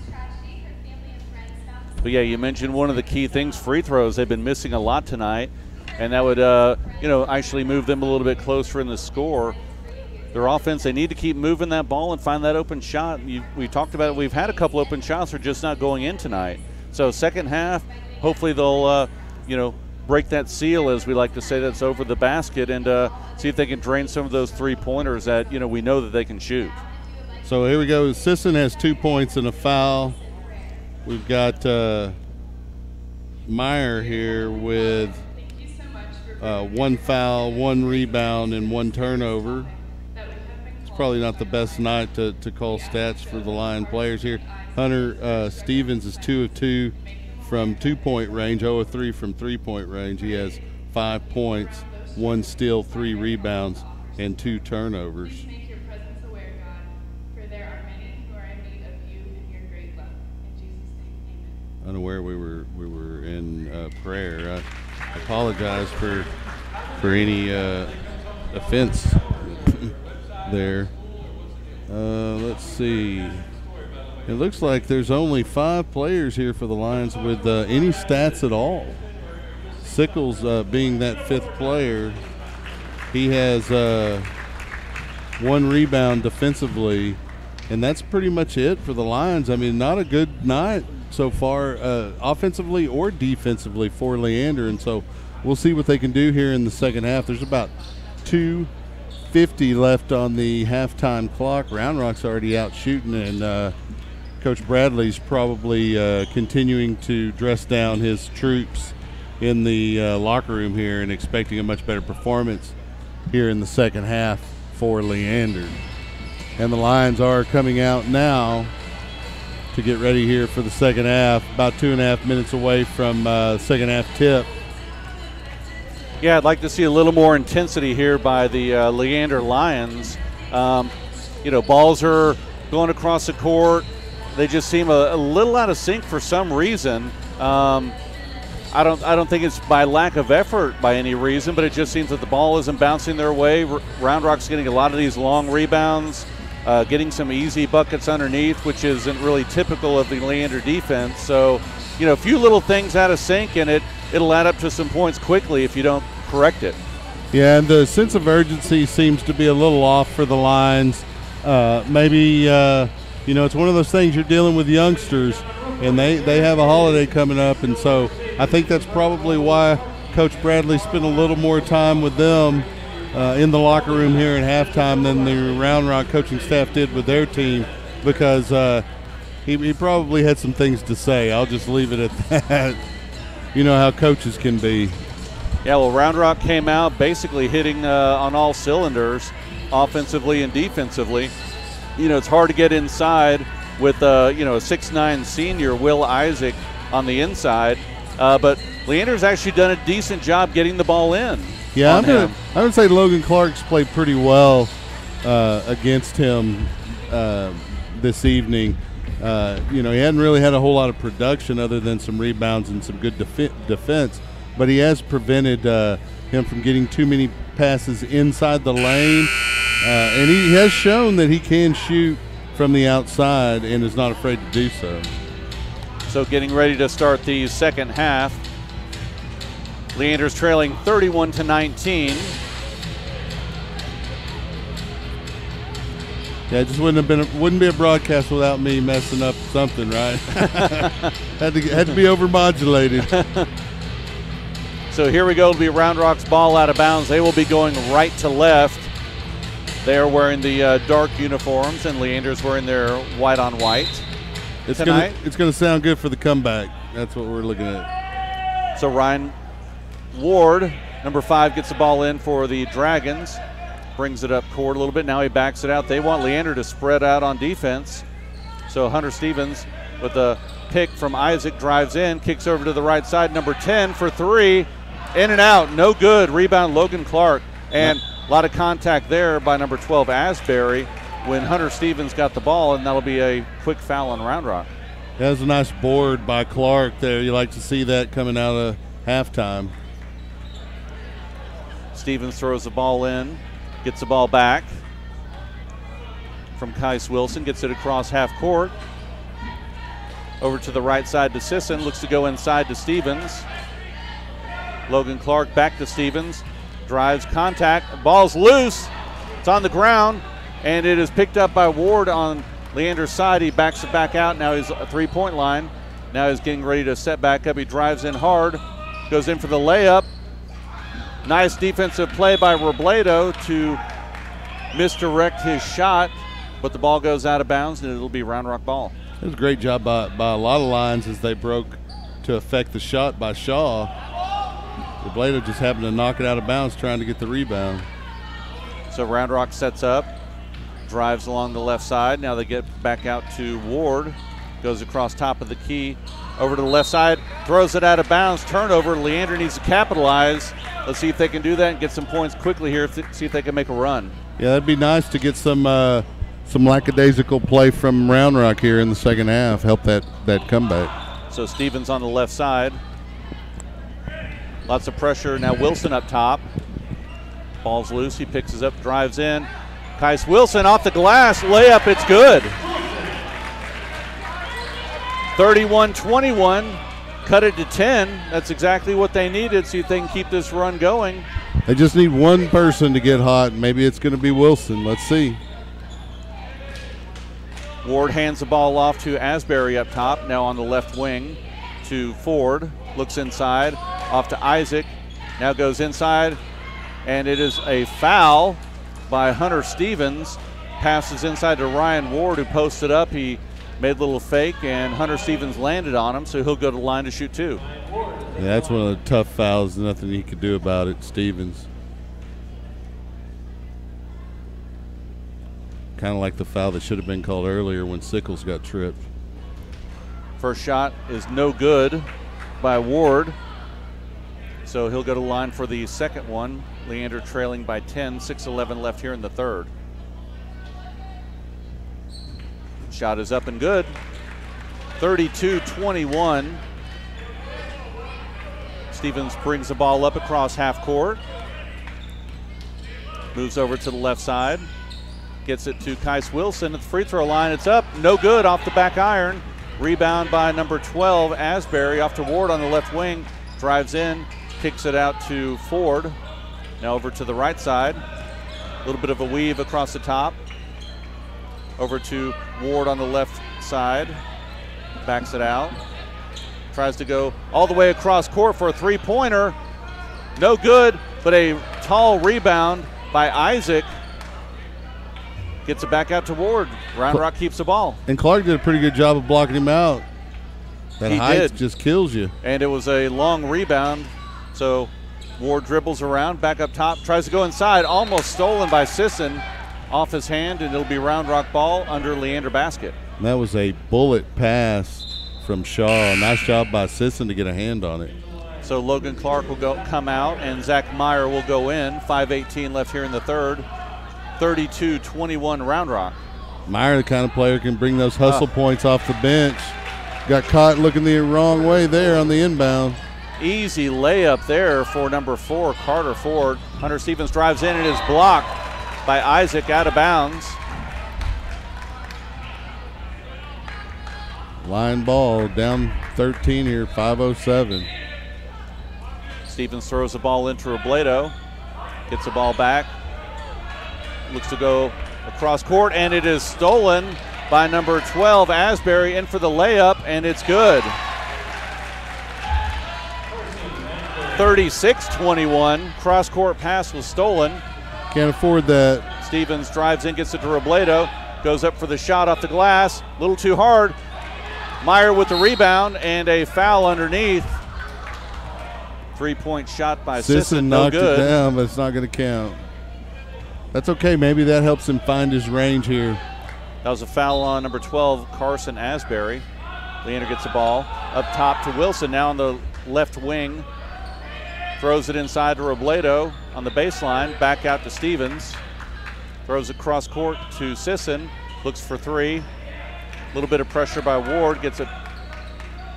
But yeah, you mentioned one of the key things, free throws. They've been missing a lot tonight, and that would, actually move them a little bit closer in the score. their offense, they need to keep moving that ball and find that open shot. We talked about it. We've had a couple open shots. They're just not going in tonight. So second half, hopefully they'll, break that seal, as we like to say, that's over the basket, and see if they can drain some of those three-pointers that, we know that they can shoot. So here we go. Sisson has 2 points and a foul. We've got Meyer here with 1 foul, 1 rebound, and 1 turnover. It's probably not the best night to call stats for the Lion players here. Hunter Stevens is 2 of 2 from 2-point range, 0 of 3 from 3-point range. He has 5 points, 1 steal, 3 rebounds, and 2 turnovers. Unaware we were in prayer. I apologize for any offense there. Let's see. It looks like there's only 5 players here for the Lions with any stats at all. Sickles being that 5th player. He has 1 rebound defensively, and that's pretty much it for the Lions. I mean, not a good night so far, offensively or defensively for Leander, and so we'll see what they can do here in the second half. There's about 2:50 left on the halftime clock. Round Rock's already out shooting, and Coach Bradley's probably continuing to dress down his troops in the locker room here and expecting a much better performance here in the second half for Leander. And the Lions are coming out now to get ready here for the second half, about 2.5 minutes away from second half tip. Yeah, I'd like to see a little more intensity here by the Leander Lions. Balls are going across the court. They just seem a little out of sync for some reason. I don't think it's by lack of effort by any reason, but it just seems that the ball isn't bouncing their way. Round Rock's getting a lot of these long rebounds, getting some easy buckets underneath, which isn't really typical of the Leander defense. So, a few little things out of sync, and it'll add up to some points quickly if you don't correct it. Yeah, and the sense of urgency seems to be a little off for the Lions. It's one of those things, you're dealing with youngsters, and they have a holiday coming up, and so I think that's probably why Coach Bradley spent a little more time with them in the locker room here at halftime than the Round Rock coaching staff did with their team, because he probably had some things to say. I'll just leave it at that. You know how coaches can be. Yeah, well, Round Rock came out basically hitting on all cylinders, offensively and defensively. It's hard to get inside with a 6'9" senior, Will Isaac, on the inside. But Leander's actually done a decent job getting the ball in. Yeah, I would say Logan Clark's played pretty well against him this evening. He hadn't really had a whole lot of production other than some rebounds and some good defense, but he has prevented him from getting too many passes inside the lane. And he has shown that he can shoot from the outside and is not afraid to do so. So getting ready to start the second half. Leander's trailing 31-19. Yeah, it just wouldn't be a broadcast without me messing up something, right? had to be overmodulated. So here we go. It'll be Round Rock's ball out of bounds. They will be going right to left. They are wearing the dark uniforms, and Leander's wearing their white on white tonight. It's going to sound good for the comeback. That's what we're looking at. So Ryan Ward, number 5, gets the ball in for the Dragons. Brings it up court a little bit. Now he backs it out. They want Leander to spread out on defense. So Hunter Stevens with a pick from Isaac drives in, kicks over to the right side. Number 10 for 3. In and out. No good. Rebound Logan Clark. And a lot of contact there by number 12, Asbury, when Hunter Stevens got the ball, and that'll be a quick foul on Round Rock. That was a nice board by Clark there. You like to see that coming out of halftime. Stevens throws the ball in, gets the ball back from Kais Wilson, gets it across half court. Over to the right side to Sisson, looks to go inside to Stevens. Logan Clark back to Stevens. Drives, contact, ball's loose, It's on the ground, and it is picked up by Ward on Leander's side. He backs it back out. Now he's at 3-point line. Now he's getting ready to set back up. He drives in hard, goes in for the layup. Nice defensive play by Robledo to misdirect his shot, but the ball goes out of bounds, and it'll be Round Rock ball. It was a great job by a lot of lines as they broke to affect the shot by Shaw. Robledo just happened to knock it out of bounds trying to get the rebound. So Round Rock sets up, drives along the left side. Now they get back out to Ward. Goes across top of the key, over to the left side, throws it out of bounds, turnover. Leander needs to capitalize. Let's see if they can do that and get some points quickly here, see if they can make a run. Yeah, that'd be nice to get some lackadaisical play from Round Rock here in the second half, help that comeback. So Stevens on the left side. Lots of pressure. Now Wilson up top. Ball's loose. He picks it up, drives in. Kais Wilson off the glass. Layup, it's good. 31-21. Cut it to 10. That's exactly what they needed. See if they can keep this run going. They just need one person to get hot. Maybe it's going to be Wilson. Let's see. Ward hands the ball off to Asbury up top. Now on the left wing to Ford. Looks inside. Off to Isaac. Now goes inside. And it is a foul by Hunter Stevens. Passes inside to Ryan Ward, who posted up. He made a little fake, and Hunter Stevens landed on him, so he'll go to the line to shoot two. Yeah, that's one of the tough fouls. Nothing he could do about it, Stevens. Kind of like the foul that should have been called earlier when Sickles got tripped. First shot is no good by Ward, so he'll go to the line for the second one. Leander trailing by 10, 6:11 left here in the third. Shot is up and good. 32-21. Stevens brings the ball up across half court. Moves over to the left side. Gets it to Kais Wilson at the free throw line. It's up, no good, off the back iron. Rebound by number 12, Asbury, off to Ward on the left wing. Drives in, kicks it out to Ford. Now over to the right side. A little bit of a weave across the top. Over to Ward on the left side. Backs it out. Tries to go all the way across court for a three-pointer. No good, but a tall rebound by Isaac. Gets it back out to Ward. Round Rock keeps the ball. And Clark did a pretty good job of blocking him out. That height just kills you. And it was a long rebound. So Ward dribbles around, back up top, tries to go inside, almost stolen by Sisson. Off his hand, and it'll be Round Rock ball under Leander basket. And that was a bullet pass from Shaw. Nice job by Sisson to get a hand on it. So Logan Clark will come out, and Zach Meyer will go in. 5:18 left here in the third. 32-21 Round Rock. Meyer, the kind of player, can bring those hustle points off the bench. Got caught looking the wrong way there on the inbound. Easy layup there for number 4, Carter Ford. Hunter Stevens drives in and is blocked by Isaac out of bounds. Line ball, down 13 here, 5:07. Stevens throws the ball into Robledo. Gets the ball back. Looks to go across court, and it is stolen by number 12, Asbury, in for the layup, and it's good. 36-21. Cross-court pass was stolen. Can't afford that. Stevens drives in, gets it to Robledo. Goes up for the shot off the glass. A little too hard. Meyer with the rebound and a foul underneath. Three-point shot by Sisson, no knocked good. It down, but it's not going to count. That's okay. Maybe that helps him find his range here. That was a foul on number 12, Carson Asbury. Leander gets the ball up top to Wilson, now on the left wing. Throws it inside to Robledo on the baseline. Back out to Stevens. Throws it cross court to Sisson. Looks for three. A little bit of pressure by Ward. Gets it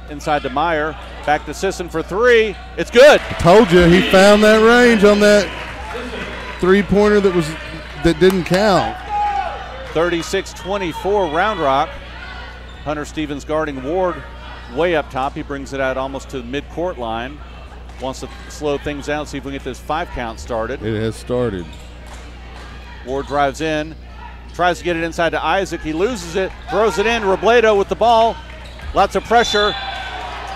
inside to Meyer. Back to Sisson for three. It's good. I told you, he found that range on that three-pointer that didn't count. 36-24 Round Rock. Hunter Stevens guarding Ward way up top. He brings it out almost to the mid-court line. Wants to slow things down, see if we can get this 5 count started. It has started. Ward drives in, tries to get it inside to Isaac. He loses it, throws it in. Robledo with the ball. Lots of pressure.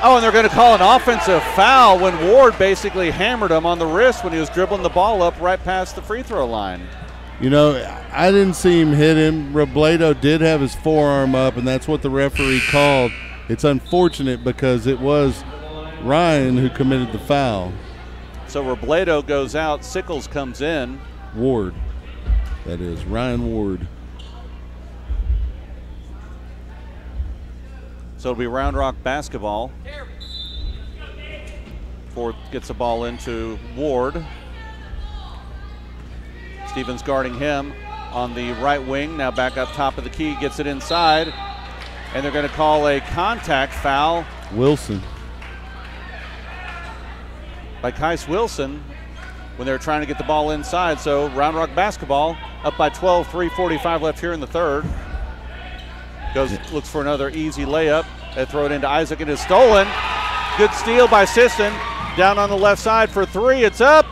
Oh, and they're going to call an offensive foul when Ward basically hammered him on the wrist when he was dribbling the ball up right past the free throw line. You know, I didn't see him hit him. Robledo did have his forearm up, and that's what the referee called. It's unfortunate because it was Ryan who committed the foul. So Robledo goes out. Sickles comes in. Ward. That is Ryan Ward. So it'll be Round Rock basketball. Ford gets the ball into Ward. Stevens guarding him on the right wing. Now back up top of the key, gets it inside. And they're going to call a contact foul. Wilson. By Kais Wilson when they're trying to get the ball inside. So Round Rock basketball up by 12, 3:45 left here in the third. Looks for another easy layup. They throw it into Isaac, and it's stolen. Good steal by Sisson. Down on the left side for three. It's up.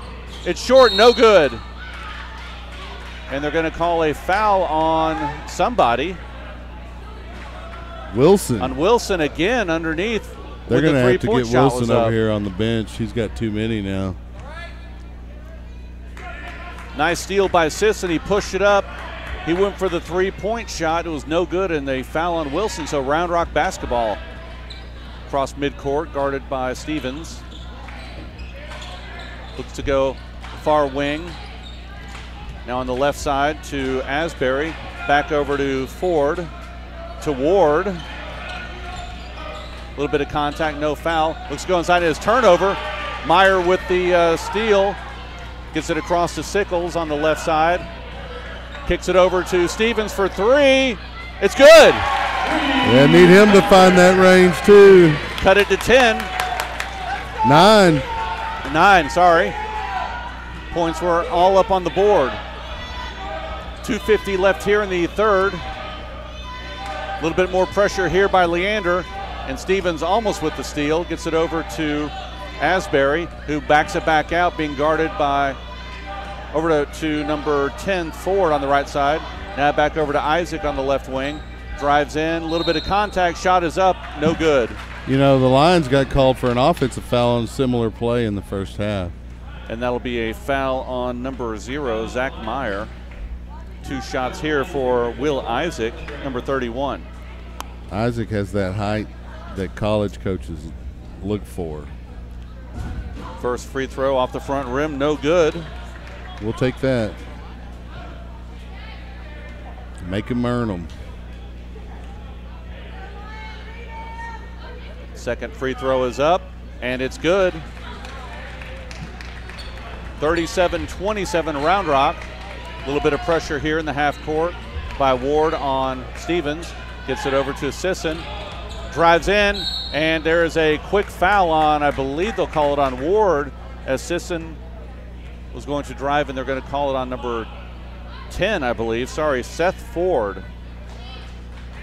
It's short, no good. And they're going to call a foul on somebody. Wilson. On Wilson again underneath. They're going to have to get Wilson up over here on the bench. He's got too many now. Nice steal by Sisson. He pushed it up. He went for the three-point shot. It was no good, and they foul on Wilson. So Round Rock basketball. Across midcourt, guarded by Stevens. Looks to go far wing. Now on the left side to Asbury. Back over to Ford. To Ward. A little bit of contact, no foul. Looks to go inside his turnover. Meyer with the steal. Gets it across to Sickles on the left side. Kicks it over to Stevens for three. It's good. Yeah, need him to find that range too. Cut it to 10. 9. Sorry. Points were all up on the board. 2:50 left here in the third. A little bit more pressure here by Leander. And Stevens almost with the steal. Gets it over to Asbury, who backs it back out, being guarded by over to number 10, Ford on the right side. Now back over to Isaac on the left wing. Drives in, a little bit of contact, shot is up, no good. You know, the Lions got called for an offensive foul on similar play in the first half. And that'll be a foul on number 0, Zach Meyer. 2 shots here for Will Isaac, number 31. Isaac has that height that college coaches look for. First free throw off the front rim, no good. We'll take that. Make him earn them. Second free throw is up, and it's good. 37-27 Round Rock. A little bit of pressure here in the half court by Ward on Stevens. Gets it over to Sisson. Drives in, and there is a quick foul on, I believe they'll call it on Ward, as Sisson was going to drive, and they're going to call it on number 10, I believe. Sorry, Seth Ford.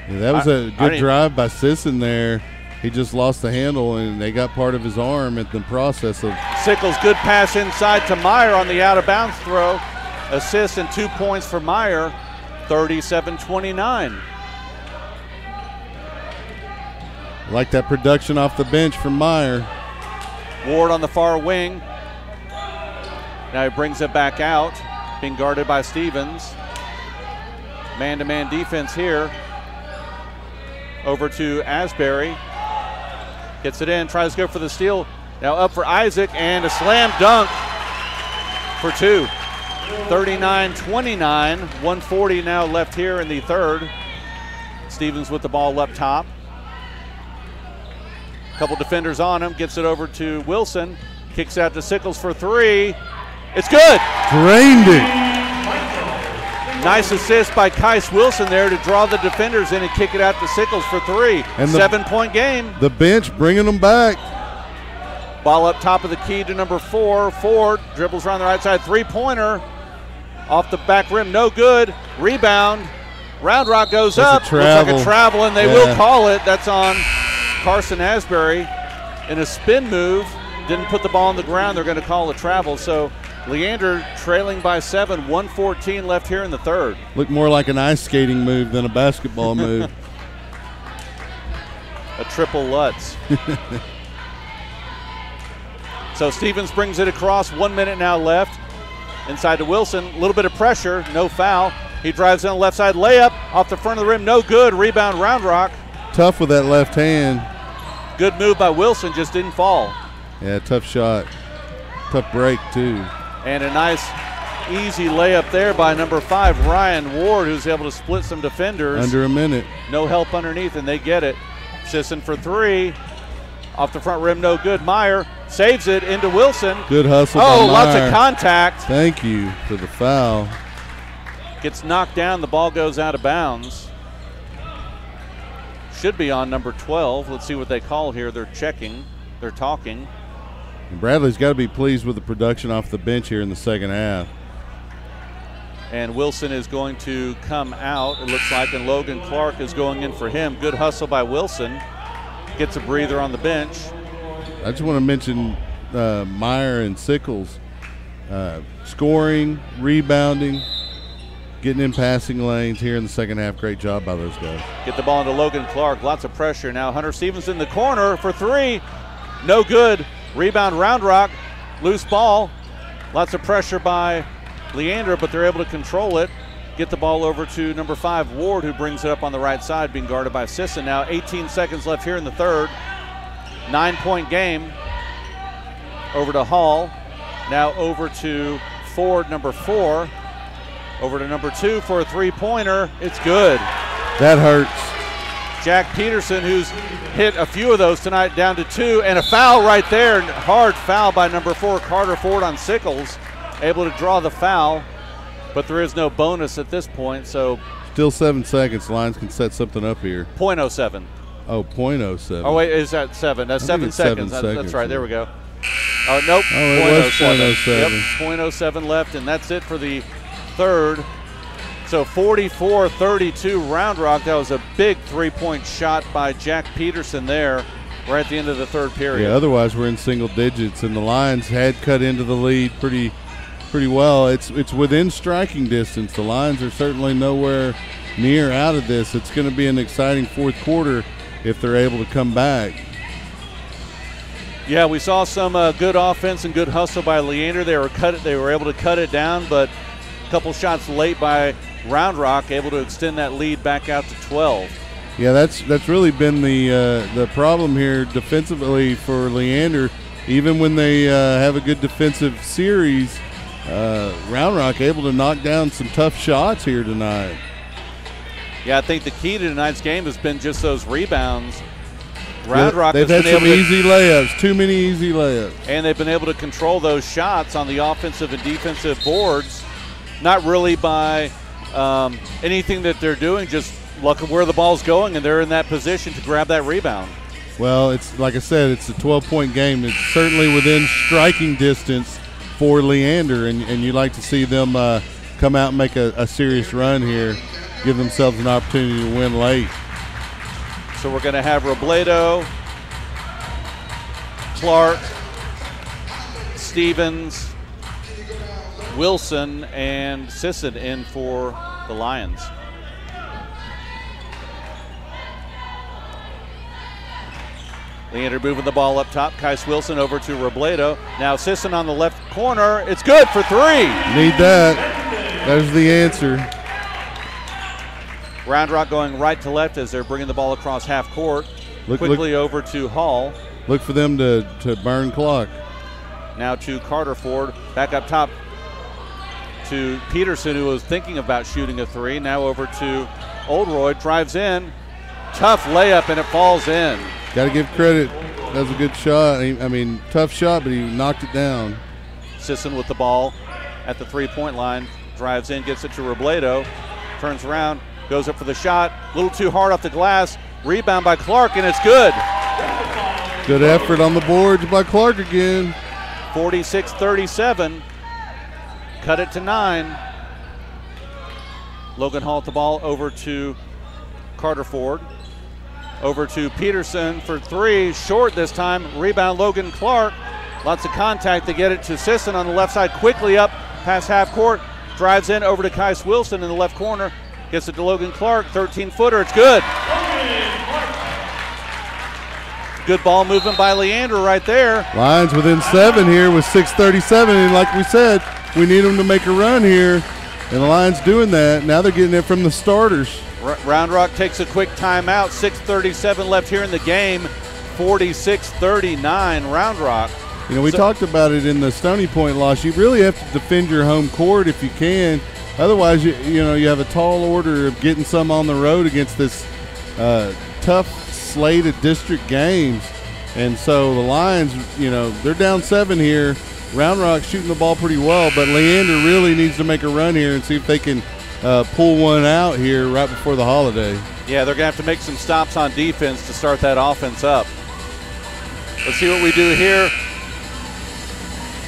Yeah, that was a good drive by Sisson there. He just lost the handle, and they got part of his arm at the process of. Sickles, good pass inside to Meyer on the out-of-bounds throw. Assist and 2 points for Meyer, 37-29. Like that production off the bench from Meyer. Ward on the far wing. Now he brings it back out, being guarded by Stevens. Man-to-man defense here. Over to Asbury. Gets it in, tries to go for the steal. Now up for Isaac, and a slam dunk for 2. 39-29, 140 now left here in the third. Stevens with the ball up top. Couple defenders on him, gets it over to Wilson. Kicks out to Sickles for 3. It's good. Drained it. Nice assist by Kais Wilson there to draw the defenders in and kick it out to Sickles for 3. And 7-point game. The bench bringing them back. Ball up top of the key to number 4. Ford dribbles around the right side. 3-pointer off the back rim. No good. Rebound. Round Rock goes up. Looks like a travel, and they will call it. That's on Carson Asbury in a spin move. Didn't put the ball on the ground. They're going to call a travel. So Leander trailing by 7, 1:14 left here in the third. Looked more like an ice skating move than a basketball move. A triple Lutz. So Stevens brings it across, 1 minute now left. Inside to Wilson, a little bit of pressure, no foul. He drives in the left side, layup off the front of the rim, no good. Rebound, Round Rock. Tough with that left hand. Good move by Wilson, just didn't fall. Yeah, tough shot. Tough break, too. And a nice, easy layup there by number 5, Ryan Ward, who's able to split some defenders. Under a minute. No help underneath, and they get it. Sisson for 3. Off the front rim, no good. Meyer saves it into Wilson. Good hustle by Meyer. Lots of contact. Thank you for the foul. Gets knocked down, the ball goes out of bounds. Should be on number 12. Let's see what they call here. They're checking, they're talking. And Bradley's got to be pleased with the production off the bench here in the second half. And Wilson is going to come out, it looks like, and Logan Clark is going in for him. Good hustle by Wilson. Gets a breather on the bench. I just want to mention Meyer and Sickles. Scoring, rebounding, getting in passing lanes here in the second half. Great job by those guys. Get the ball into Logan Clark. Lots of pressure now. Hunter Stevens in the corner for 3. No good. Rebound, Round Rock. Loose ball. Lots of pressure by Leander, but they're able to control it. Get the ball over to number 5, Ward, who brings it up on the right side, being guarded by Sisson. Now 18 seconds left here in the third. 9-point game. Over to Hall. Now over to Ford, number 4. Over to number 2 for a 3-pointer. It's good. That hurts. Jack Peterson, who's hit a few of those tonight, down to 2, and a foul right there. Hard foul by number 4, Carter Ford, on Sickles. Able to draw the foul, but there is no bonus at this point, so. Still 7 seconds. Lions can set something up here. .07. Oh, .07. Oh, wait, is that 7? That's 7 seconds. That's right, there we go. Oh, nope. Oh, it was .07. Yep, .07 left, and that's it for the third. So 44-32 Round Rock. That was a big 3-point shot by Jack Peterson there right at the end of the third period. Yeah, otherwise we're in single digits, and the Lions had cut into the lead pretty well. It's within striking distance. The Lions are certainly nowhere near out of this. It's going to be an exciting fourth quarter if they're able to come back. Yeah, we saw some good offense and good hustle by Leander. They were able to cut it down, but a couple shots late by Round Rock, able to extend that lead back out to 12. Yeah, that's really been the problem here defensively for Leander. Even when they have a good defensive series, Round Rock able to knock down some tough shots here tonight. Yeah, I think the key to tonight's game has been just those rebounds. Round Rock they've had some easy layups, too many easy layups. And they've been able to control those shots on the offensive and defensive boards, not really by anything that they're doing, just look at where the ball's going, and they're in that position to grab that rebound. Well, it's like I said, it's a 12-point game. It's certainly within striking distance for Leander, and you like to see them come out and make a serious run here, give themselves an opportunity to win late. So we're going to have Robledo, Clark, Stevens, Wilson, and Sisson in for the Lions. Leander moving the ball up top. Kais Wilson over to Robledo. Now Sisson on the left corner. It's good for 3. Need that. There's the answer. Round Rock going right to left as they're bringing the ball across half court. Quickly over to Hall. Look for them to burn clock. Now to Carter Ford. Back up top to Peterson, who was thinking about shooting a 3. Now over to Oldroyd. Drives in. Tough layup, and it falls in. Got to give credit. That was a good shot. I mean, tough shot, but he knocked it down. Sisson with the ball at the 3-point line. Drives in, gets it to Robledo. Turns around, goes up for the shot. A little too hard off the glass. Rebound by Clark, and it's good. Good effort on the boards by Clark again. 46-37. Cut it to 9. Logan Hall with the ball over to Carter Ford. Over to Peterson for 3. Short this time. Rebound Logan Clark. Lots of contact to get it to Sisson on the left side. Quickly up past half court. Drives in over to Kais Wilson in the left corner. Gets it to Logan Clark. 13-footer. It's good. Good ball movement by Leander right there. Lions within 7 here with 6:37. And like we said, we need them to make a run here. And the Lions doing that. Now they're getting it from the starters. Round Rock takes a quick timeout. 6:37 left here in the game. 46-39 Round Rock. You know, we talked about it in the Stony Point loss. You really have to defend your home court if you can. Otherwise, you know, you have a tall order of getting some on the road against this tough slate of district games. And so the Lions, you know, they're down 7 here. Round Rock shooting the ball pretty well, but Leander really needs to make a run here and see if they can pull one out here right before the holiday. Yeah, they're going to have to make some stops on defense to start that offense up. Let's see what we do here.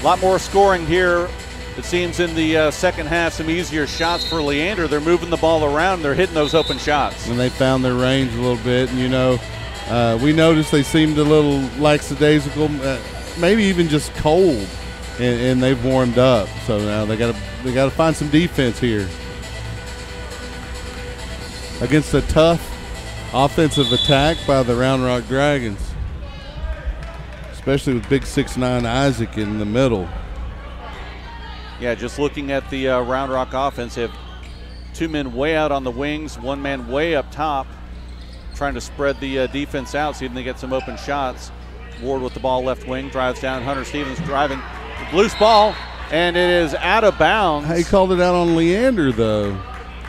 A lot more scoring here, it seems, in the second half. Some easier shots for Leander. They're moving the ball around. They're hitting those open shots. And they found their range a little bit. And, you know, we noticed they seemed a little lackadaisical, maybe even just cold, and they've warmed up. So now they got to find some defense here against a tough offensive attack by the Round Rock Dragons, especially with big 6'9" Isaac in the middle. Yeah, just looking at the Round Rock offense, they have 2 men way out on the wings, 1 man way up top, trying to spread the defense out, see if they get some open shots. Ward with the ball left wing, drives down. Hunter Stevens driving. Loose ball, and it is out of bounds. He called it out on Leander, though.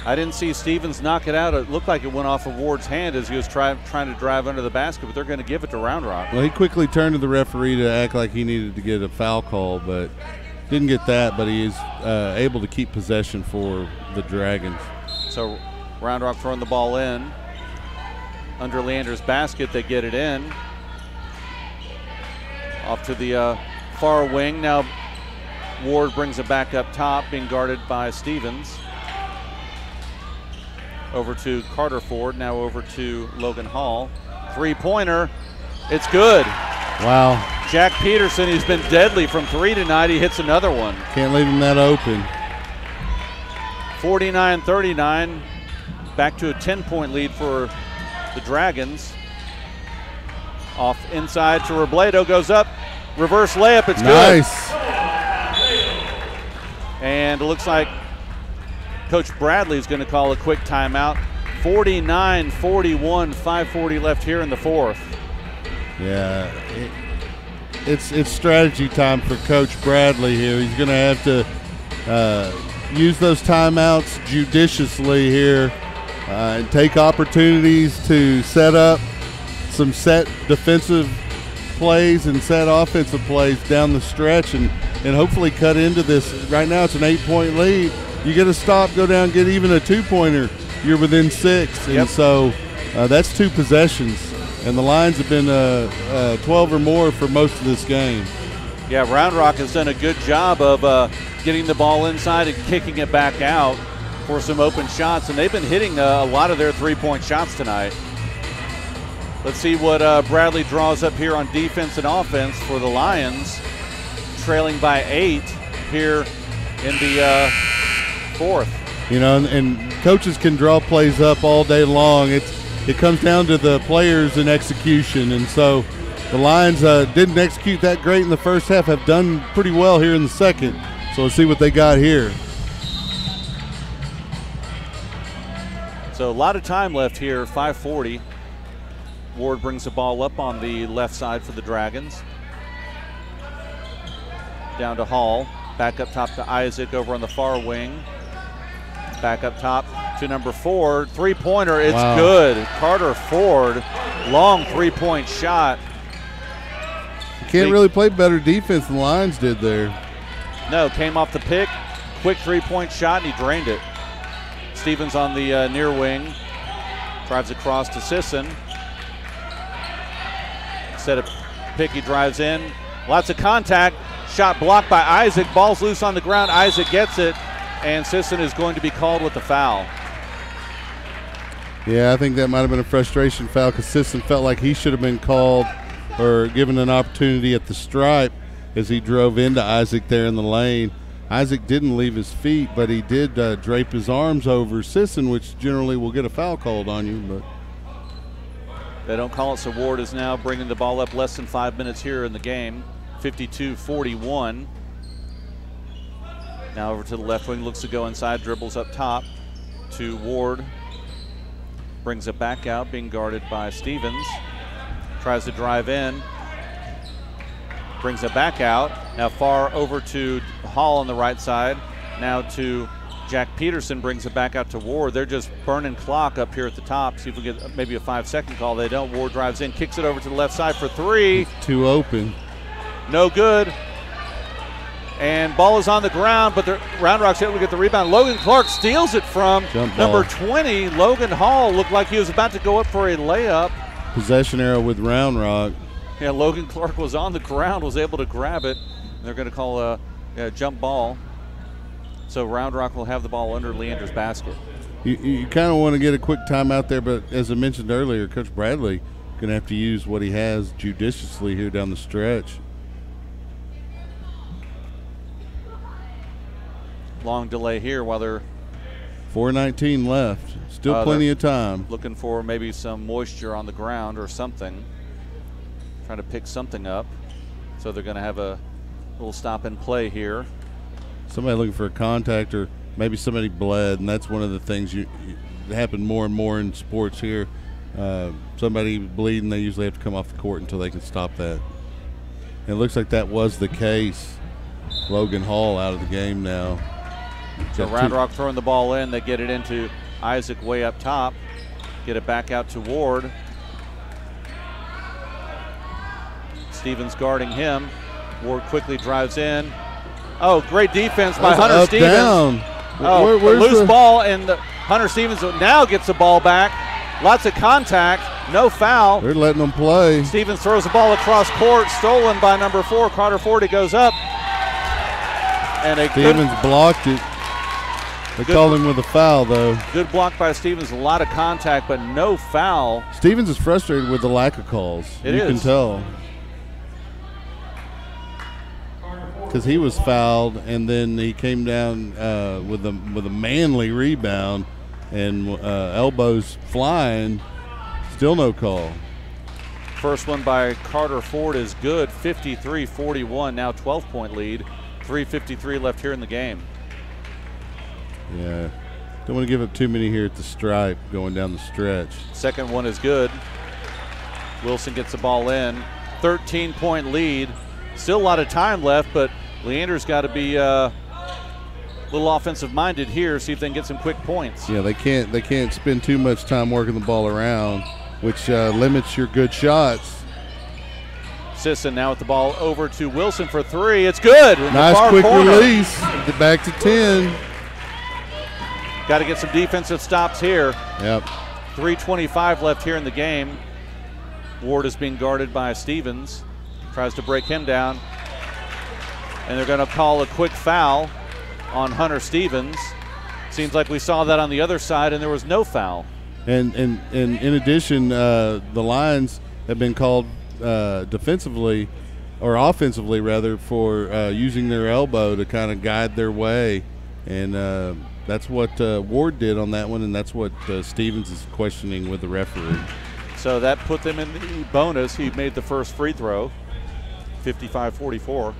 I didn't see Stevens knock it out. It looked like it went off of Ward's hand as he was trying to drive under the basket, but they're going to give it to Round Rock. Well, he quickly turned to the referee to act like he needed to get a foul call, but didn't get that, but he is able to keep possession for the Dragons. So Round Rock throwing the ball in. Under Leander's basket, they get it in. Off to the far wing. Now Ward brings it back up top, being guarded by Stevens. Over to Carter Ford, now over to Logan Hall. 3-pointer, it's good. Wow. Jack Peterson, who's been deadly from 3 tonight, he hits another one. Can't leave him that open. 49-39, back to a 10-point lead for the Dragons. Off inside to Robledo, goes up, reverse layup, it's nice. Good. And it looks like Coach Bradley is going to call a quick timeout. 49-41, 5:40 left here in the fourth. Yeah, it's strategy time for Coach Bradley here. He's going to have to use those timeouts judiciously here and take opportunities to set up some set defensive plays and set offensive plays down the stretch and hopefully cut into this. Right now it's an 8-point lead. You get a stop, go down, get even a 2-pointer, you're within 6. And so that's 2 possessions. And the Lions have been 12 or more for most of this game. Yeah, Round Rock has done a good job of getting the ball inside and kicking it back out for some open shots. And they've been hitting a lot of their 3-point shots tonight. Let's see what Bradley draws up here on defense and offense for the Lions. Trailing by 8 here in the fourth. You know, and coaches can draw plays up all day long. It comes down to the players and execution, and so the Lions didn't execute that great in the first half, have done pretty well here in the second. So let's see what they got here. So a lot of time left here, 5:40. Ward brings the ball up on the left side for the Dragons. Down to Hall, back up top to Isaac over on the far wing. Back up top to number 4, 3-pointer, it's good. Carter Ford, long 3-point shot. You can't really play better defense than the Lions did there. No, came off the pick, quick 3-point shot, and he drained it. Stevens on the near wing, drives across to Sisson. Instead of pick, he drives in. Lots of contact, shot blocked by Isaac, ball's loose on the ground, Isaac gets it. And Sisson is going to be called with the foul. Yeah, I think that might have been a frustration foul because Sisson felt like he should have been called or given an opportunity at the stripe. as he drove into Isaac there in the lane. Isaac didn't leave his feet, but he did drape his arms over Sisson, which generally will get a foul called on you. But they don't call it, so Ward is now bringing the ball up less than 5 minutes here in the game. 52-41. Now over to the left wing, looks to go inside, dribbles up top to Ward. Brings it back out, being guarded by Stevens. Tries to drive in. Brings it back out. Now far over to Hall on the right side. Now to Jack Peterson, brings it back out to Ward. They're just burning clock up here at the top. See if we get maybe a 5-second call. They don't. Ward drives in, kicks it over to the left side for three. Too open. No good. And ball is on the ground, but the Round Rock's able to get the rebound. Logan Clark steals it from number 20. Logan Hall looked like he was about to go up for a layup. Possession arrow with Round Rock. Yeah, Logan Clark was on the ground, was able to grab it. They're going to call a jump ball. So Round Rock will have the ball under Leander's basket. You kind of want to get a quick timeout there, but as I mentioned earlier, Coach Bradley going to have to use what he has judiciously here down the stretch. Long delay here while they're 4:19 left. Still plenty of time. Looking for maybe some moisture on the ground or something. Trying to pick something up. So they're going to have a little stop and play here. Somebody looking for a contact, or maybe somebody bled, and that's one of the things that happen more and more in sports here. Somebody bleeding, they usually have to come off the court until they can stop that. And it looks like that was the case. Logan Hall out of the game now. So Round Rock throwing the ball in. They get it into Isaac way up top. Get it back out to Ward. Stevens guarding him. Ward quickly drives in. Oh, great defense by Hunter Stevens. Down. Oh, loose ball, and Hunter Stevens now gets the ball back. Lots of contact, no foul. They're letting them play. Stevens throws the ball across court, stolen by number 4, Carter Ford. He goes up. And Stevens blocked it. They called him with a foul, though. Good block by Stevens. A lot of contact, but no foul. Stevens is frustrated with the lack of calls. You can tell. Because he was fouled, and then he came down with a manly rebound, and elbows flying. Still no call. First one by Carter Ford is good. 53-41. Now 12-point lead. 3:53 left here in the game. Yeah, don't want to give up too many here at the stripe going down the stretch. Second one is good. Wilson gets the ball in. 13-point lead. Still a lot of time left, but Leander's got to be a little offensive-minded here, see if they can get some quick points. Yeah, they can't spend too much time working the ball around, which limits your good shots. Sisson now with the ball over to Wilson for three. It's good. Nice quick release. Back to 10. Got to get some defensive stops here. Yep. 3:25 left here in the game. Ward is being guarded by Stevens. Tries to break him down. And they're going to call a quick foul on Hunter Stevens. Seems like we saw that on the other side, and there was no foul. And in addition, the Lions have been called defensively, or offensively rather, for using their elbow to kind of guide their way. And that's what Ward did on that one, and that's what Stevens is questioning with the referee. So that put them in the bonus. He made the first free throw, 55-44.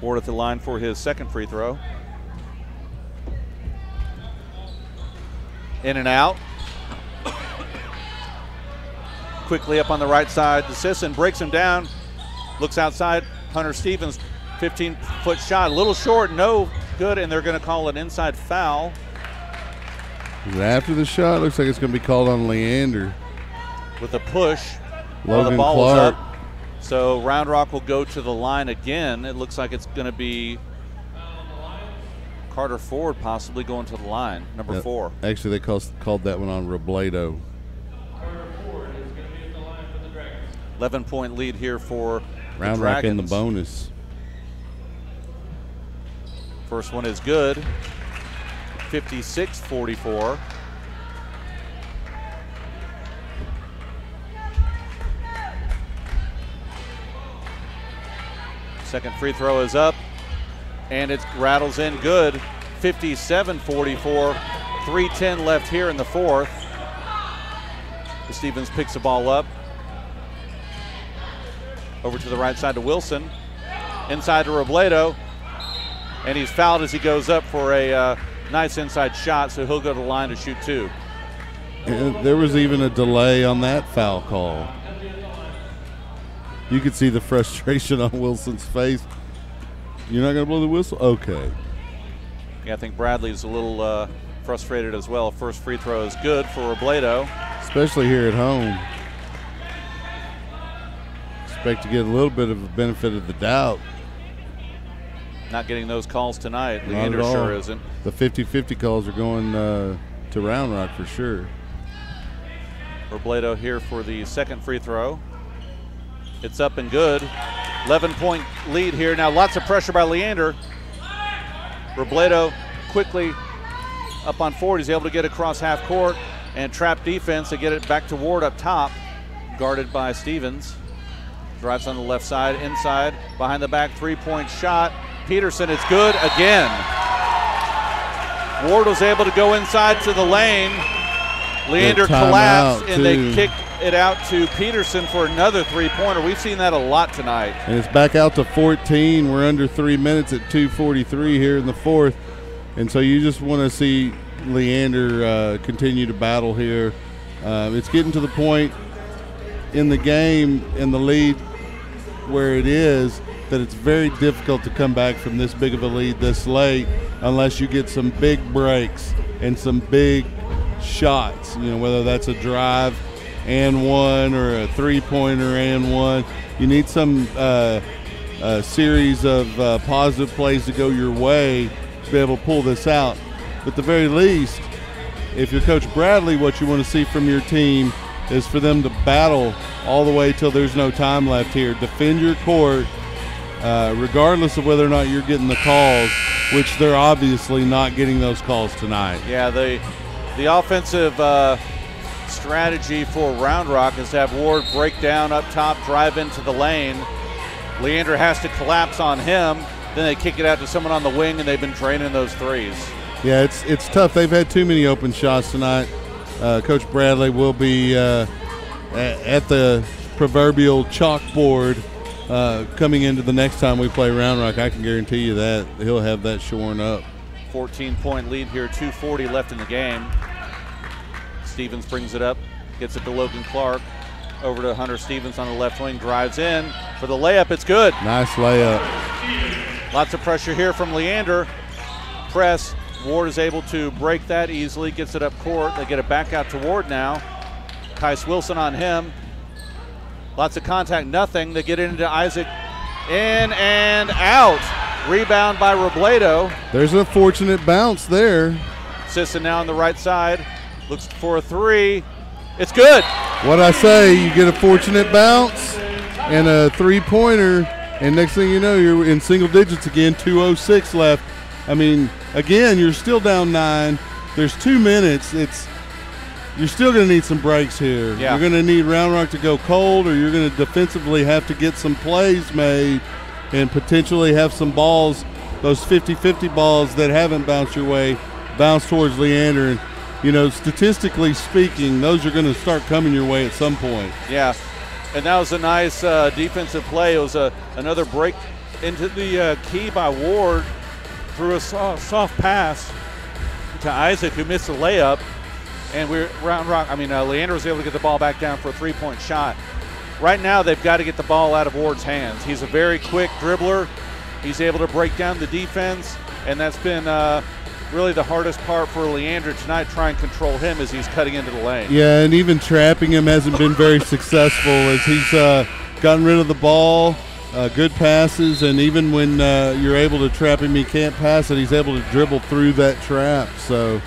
Ward at the line for his second free throw. In and out. Quickly up on the right side to Sisson, breaks him down, looks outside. Hunter Stevens, 15-foot shot, a little short, no good, and they're going to call an inside foul. After the shot, looks like it's going to be called on Leander. With a push, Logan the ball Clark. was up. So Round Rock will go to the line again. It looks like it's going to be Carter Ford possibly going to the line, number 4. Actually, they called that one on Robledo. 11-point lead here for Round Rock in the bonus. First one is good. 56-44. Second free throw is up, and it rattles in good. 57-44, 3:10 left here in the fourth. Stevens picks the ball up. Over to the right side to Wilson. Inside to Robledo. And he's fouled as he goes up for a nice inside shot, so he'll go to the line to shoot two. And there was even a delay on that foul call. You could see the frustration on Wilson's face. You're not going to blow the whistle? Okay. Yeah, I think Bradley's a little frustrated as well. First free throw is good for Robledo. Especially here at home. Expect to get a little bit of a benefit of the doubt. Not getting those calls tonight. Not Leander at all. sure isn't. The 50-50 calls are going to Round Rock for sure. Robledo here for the second free throw. It's up and good. 11-point lead here. Now lots of pressure by Leander. Robledo quickly up on forward. He's able to get across half court and trap defense to get it back to Ward up top. Guarded by Stevens. Drives on the left side, inside, behind the back, three-point shot. Peterson, it's good again. Ward was able to go inside to the lane. Leander collapsed, and they kicked it out to Peterson for another three-pointer. We've seen that a lot tonight. And it's back out to 14. We're under 3 minutes at 2:43 here in the fourth. And so you just want to see Leander continue to battle here. It's getting to the point in the game, in the lead where it is, that it's very difficult to come back from this big of a lead this late unless you get some big breaks and some big shots, you know, whether that's a drive and one or a three-pointer and one. You need some series of positive plays to go your way to be able to pull this out. But at the very least, if you're Coach Bradley, what you want to see from your team is for them to battle all the way till there's no time left here. Defend your court, regardless of whether or not you're getting the calls, which they're obviously not getting those calls tonight. Yeah, the offensive strategy for Round Rock is to have Ward break down up top, drive into the lane. Leander has to collapse on him. Then they kick it out to someone on the wing, and they've been draining those threes. Yeah, it's tough. They've had too many open shots tonight. Coach Bradley will be at the proverbial chalkboard coming into the next time we play Round Rock. I can guarantee you that. He'll have that shorn up. 14-point lead here, 2:40 left in the game. Stevens brings it up, gets it to Logan Clark. Over to Hunter Stevens on the left wing, drives in for the layup. It's good. Nice layup. Lots of pressure here from Leander. Press. Ward is able to break that easily, gets it up court. They get it back out to Ward now. Kais Wilson on him. Lots of contact, nothing. They get it into Isaac. In and out. Rebound by Robledo. There's a fortunate bounce there. Sisson now on the right side. Looks for a three. It's good. What I say, you get a fortunate bounce and a three-pointer, and next thing you know, you're in single digits again, 2:06 left. I mean, again, you're still down 9. There's 2 minutes. You're still going to need some breaks here. Yeah. You're going to need Round Rock to go cold, or you're going to defensively have to get some plays made and potentially have some balls, those 50-50 balls that haven't bounced your way, bounce towards Leander. And, you know, statistically speaking, those are going to start coming your way at some point. Yeah, and that was a nice defensive play. It was another break into the key by Ward. Threw a soft pass to Isaac, who missed the layup, and Leander was able to get the ball back down for a three-point shot. Right now, they've got to get the ball out of Ward's hands. He's a very quick dribbler. He's able to break down the defense, and that's been really the hardest part for Leander tonight, try and control him as he's cutting into the lane. Yeah, and even trapping him hasn't been very successful as he's gotten rid of the ball. Good passes, and even when you're able to trap him, he can't pass it. He's able to dribble through that trap. So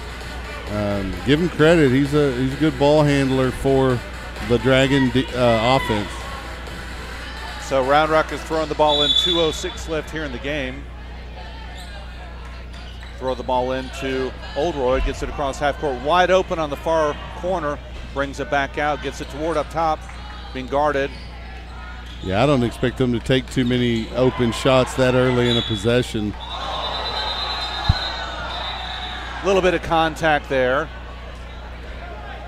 give him credit. He's a good ball handler for the Dragon offense. So Round Rock is throwing the ball in. 2:06 left here in the game. Throw the ball into Oldroyd. Gets it across half court, wide open on the far corner. Brings it back out. Gets it to Ward up top, being guarded. Yeah, I don't expect them to take too many open shots that early in a possession. A little bit of contact there.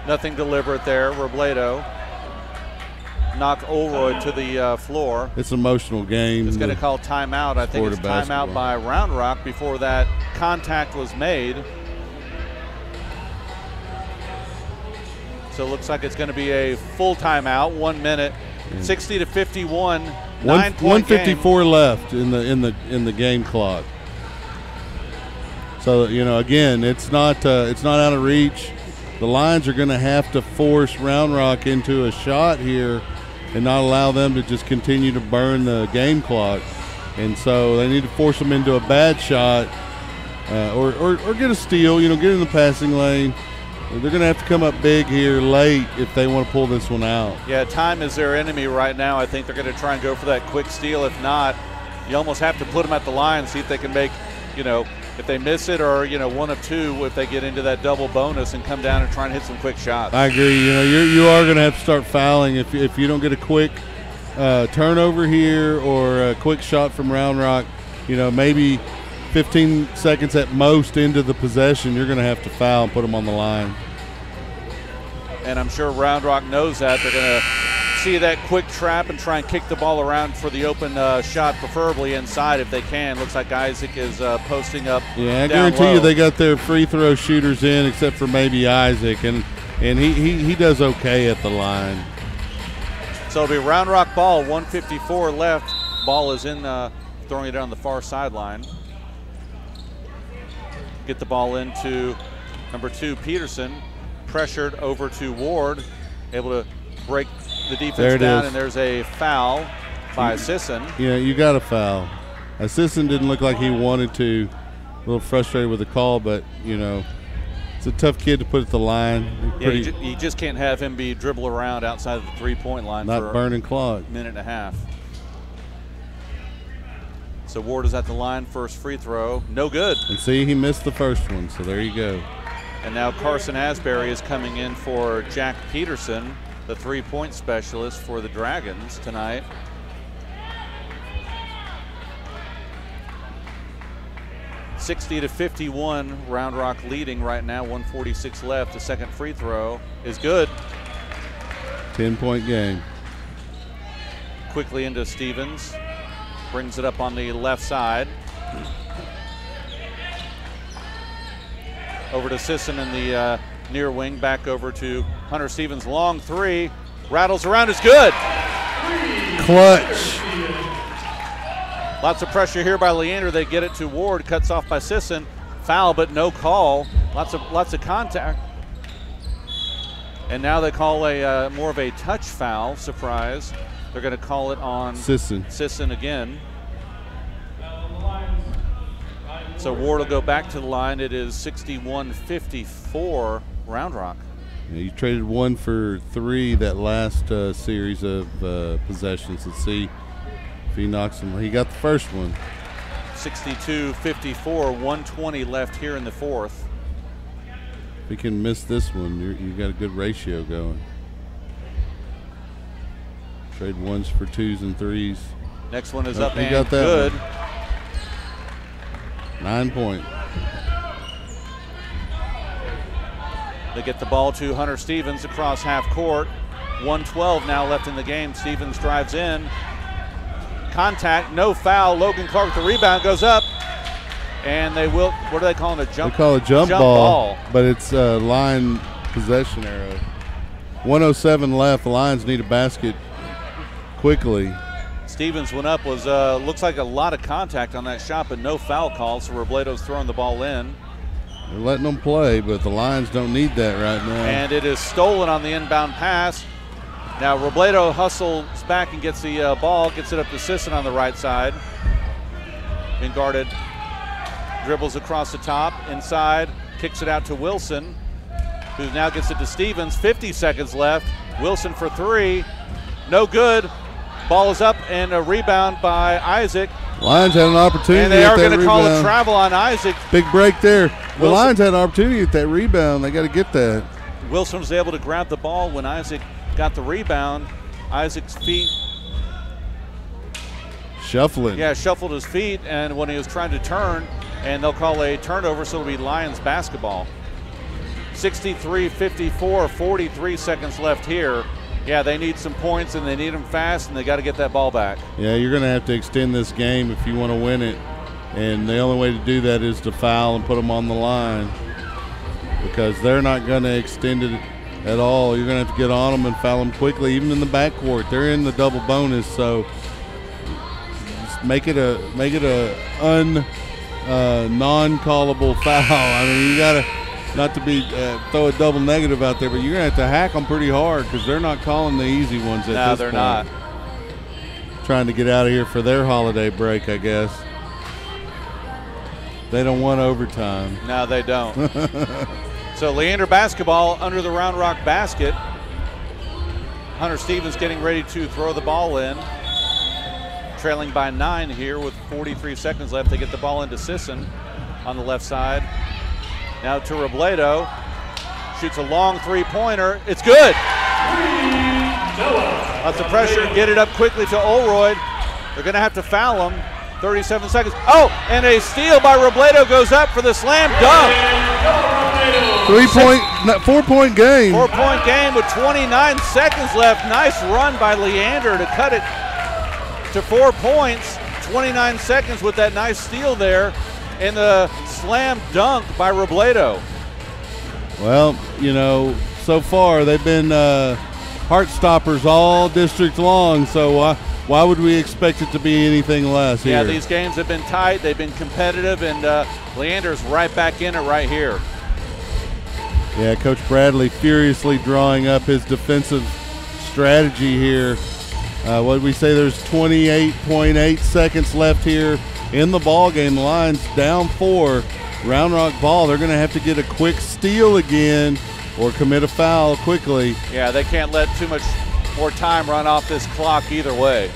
Nothing deliberate there. Robledo knocked Olroyd to the floor. It's an emotional game. It's going to call timeout. I think it's timeout by Round Rock before that contact was made. So it looks like it's going to be a full timeout. 1 minute, 60-51, 9-point 154 game. left in the game clock. So again, it's not out of reach. The Lions are going to have to force Round Rock into a shot here and not allow them to just continue to burn the game clock. And so they need to force them into a bad shot or get a steal, get in the passing lane. They're going to have to come up big here late if they want to pull this one out. Yeah, time is their enemy right now. I think they're going to try and go for that quick steal. If not, you almost have to put them at the line, see if they can make, if they miss it or, one of two, if they get into that double bonus and come down and try and hit some quick shots. I agree. You are going to have to start fouling if you don't get a quick turnover here or a quick shot from Round Rock, maybe 15 seconds at most into the possession, you're going to have to foul and put them on the line. And I'm sure Round Rock knows that. They're going to see that quick trap and try and kick the ball around for the open shot, preferably inside if they can. Looks like Isaac is posting up. Yeah, I guarantee you they got their free throw shooters in except for maybe Isaac, and he does okay at the line. So it'll be Round Rock ball, 154 left. Ball is in, throwing it on the far sideline. Get the ball into number 2, Peterson. Pressured over to Ward. Able to break the defense down, and there's a foul by Sisson. Yeah, you got a foul. Sisson didn't look like he wanted to. A little frustrated with the call, but, it's a tough kid to put at the line. Yeah, you just can't have him be dribble around outside of the three-point line not for burning clock. A minute and a half. So Ward is at the line, first free throw, no good. And see, he missed the first one, so there you go. And now Carson Asbury is coming in for Jack Peterson, the three-point specialist for the Dragons tonight. (60-51), Round Rock leading right now, 146 left. The second free throw is good. 10-point game. Quickly into Stevens. Brings it up on the left side. Over to Sisson in the near wing. Back over to Hunter Stevens. Long three. Rattles around. Is good. Clutch. Lots of pressure here by Leander. They get it to Ward. Cuts off by Sisson. Foul, but no call. Lots of contact. And now they call a more of a touch foul. Surprise. They're going to call it on Sisson again. So Ward will go back to the line. It is 61-54 Round Rock. Yeah, you traded 1 for 3 that last series of possessions. Let's see if he knocks him. He got the first one. 62-54, 120 left here in the fourth. If he can miss this one, you got a good ratio going. Trade 1s for 2s and 3s. Next one is up and good. 9-point. They get the ball to Hunter Stevens across half court. 1:12 now left in the game. Stevens drives in. Contact, no foul. Logan Clark, the rebound goes up. And they will, what do they call it? A jump? They call it jump ball, but it's a line possession arrow. 1:07 left. The Lions need a basket quickly. Stevens went up, was looks like a lot of contact on that shot, but no foul call, so Robledo's throwing the ball in. They're letting them play, but the Lions don't need that right now. And it is stolen on the inbound pass. Now Robledo hustles back and gets the ball, gets it up to Sisson on the right side. Been guarded, dribbles across the top, inside, kicks it out to Wilson, who now gets it to Stevens. 50 seconds left. Wilson for 3, no good. Ball is up and a rebound by Isaac. Lions had an opportunity. And they are going to call a travel on Isaac. Big break there. The Lions had an opportunity at that rebound. They got to get that. Wilson was able to grab the ball when Isaac got the rebound. Isaac's feet shuffling. Yeah, shuffled his feet, and when he was trying to turn, and they'll call a turnover, so it'll be Lions basketball. 63-54, 43 seconds left here. Yeah, they need some points, and they need them fast, and they got to get that ball back. Yeah, you're going to have to extend this game if you want to win it, and the only way to do that is to foul and put them on the line, because they're not going to extend it at all. You're going to have to get on them and foul them quickly, even in the backcourt. They're in the double bonus, so just make it a non-callable foul. I mean, you got to, not to be throw a double negative out there, but you're going to have to hack them pretty hard because they're not calling the easy ones at this point. No, they're not. Trying to get out of here for their holiday break, I guess. They don't want overtime. No, they don't. So Leander basketball under the Round Rock basket. Hunter Stevens getting ready to throw the ball in. Trailing by 9 here with 43 seconds left. They get the ball into Sisson on the left side. Now to Robledo. Shoots a long three-pointer. It's good. Lots of pressure. Get it up quickly to Olroyd. They're going to have to foul him. 37 seconds. Oh, and a steal by Robledo goes up for the slam dunk. 4-point game. 4-point game with 29 seconds left. Nice run by Leander to cut it to 4 points. 29 seconds with that nice steal there. And the slam dunk by Robledo. Well, you know, so far they've been heart stoppers all district long, so why would we expect it to be anything less here? Yeah, these games have been tight. They've been competitive, and Leander's right back in it right here. Yeah, Coach Bradley furiously drawing up his defensive strategy here. What did we say? There's 28.8 seconds left here in the ball game. The Lions down 4. Round Rock ball. They're going to have to get a quick steal again or commit a foul quickly. Yeah, they can't let too much more time run off this clock either way.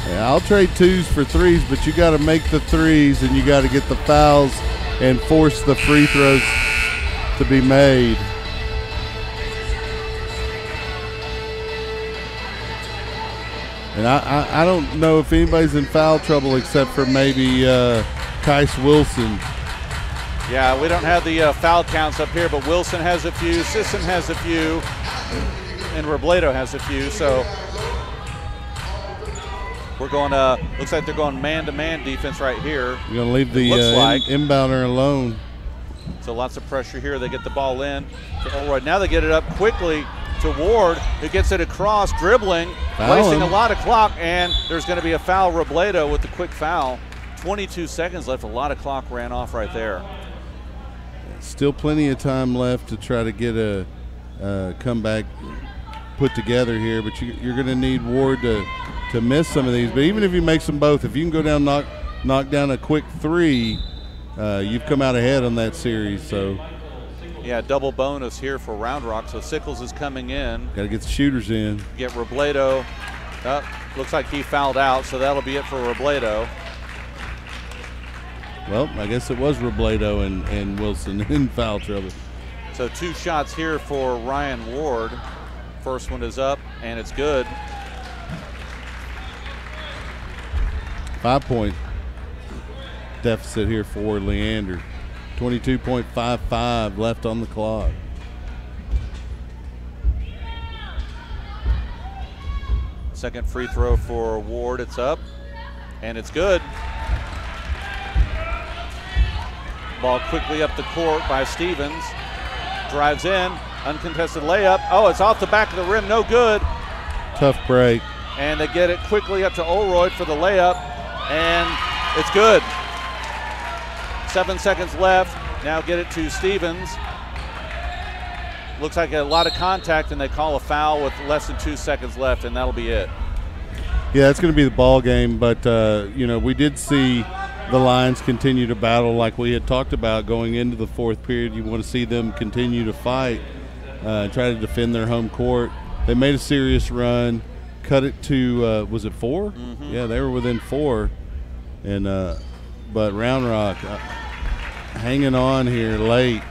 Yeah, I'll trade 2s for 3s, but you got to make the 3s and you got to get the fouls and force the free throws to be made. And I don't know if anybody's in foul trouble except for maybe Kais Wilson. Yeah, we don't have the foul counts up here, but Wilson has a few, Sisson has a few, and Robledo has a few. So we're going, looks like they're going man-to-man defense right here. You're going to leave the inbounder alone. So lots of pressure here. They get the ball in to Olroyd. Now they get it up quickly to Ward, who gets it across, dribbling, wasting a lot of clock, and there's going to be a foul. Robledo with the quick foul. 22 seconds left. A lot of clock ran off right there. Still plenty of time left to try to get a comeback put together here, but you're going to need Ward to miss some of these. But even if he makes them both, if you can go down, knock down a quick 3, you've come out ahead on that series. So yeah, double bonus here for Round Rock. So Sickles is coming in. Got to get the shooters in. Get Robledo. Looks like he fouled out, so that'll be it for Robledo. Well, I guess it was Robledo and Wilson in foul trouble. So 2 shots here for Ryan Ward. First one is up, and it's good. 5-point deficit here for Leander. 22.55 left on the clock. Second free throw for Ward. It's up, and it's good. Ball quickly up the court by Stevens. Drives in, uncontested layup. Oh, it's off the back of the rim, no good. Tough break. And they get it quickly up to Olroyd for the layup, and it's good. 7 seconds left. Now get it to Stevens. Looks like a lot of contact, and they call a foul with less than 2 seconds left, and that'll be it. Yeah, it's going to be the ball game, but you know, we did see the Lions continue to battle like we had talked about going into the 4th period. You want to see them continue to fight, try to defend their home court. They made a serious run, cut it to, was it 4? Mm-hmm. Yeah, they were within 4. And but Round Rock hanging on here late.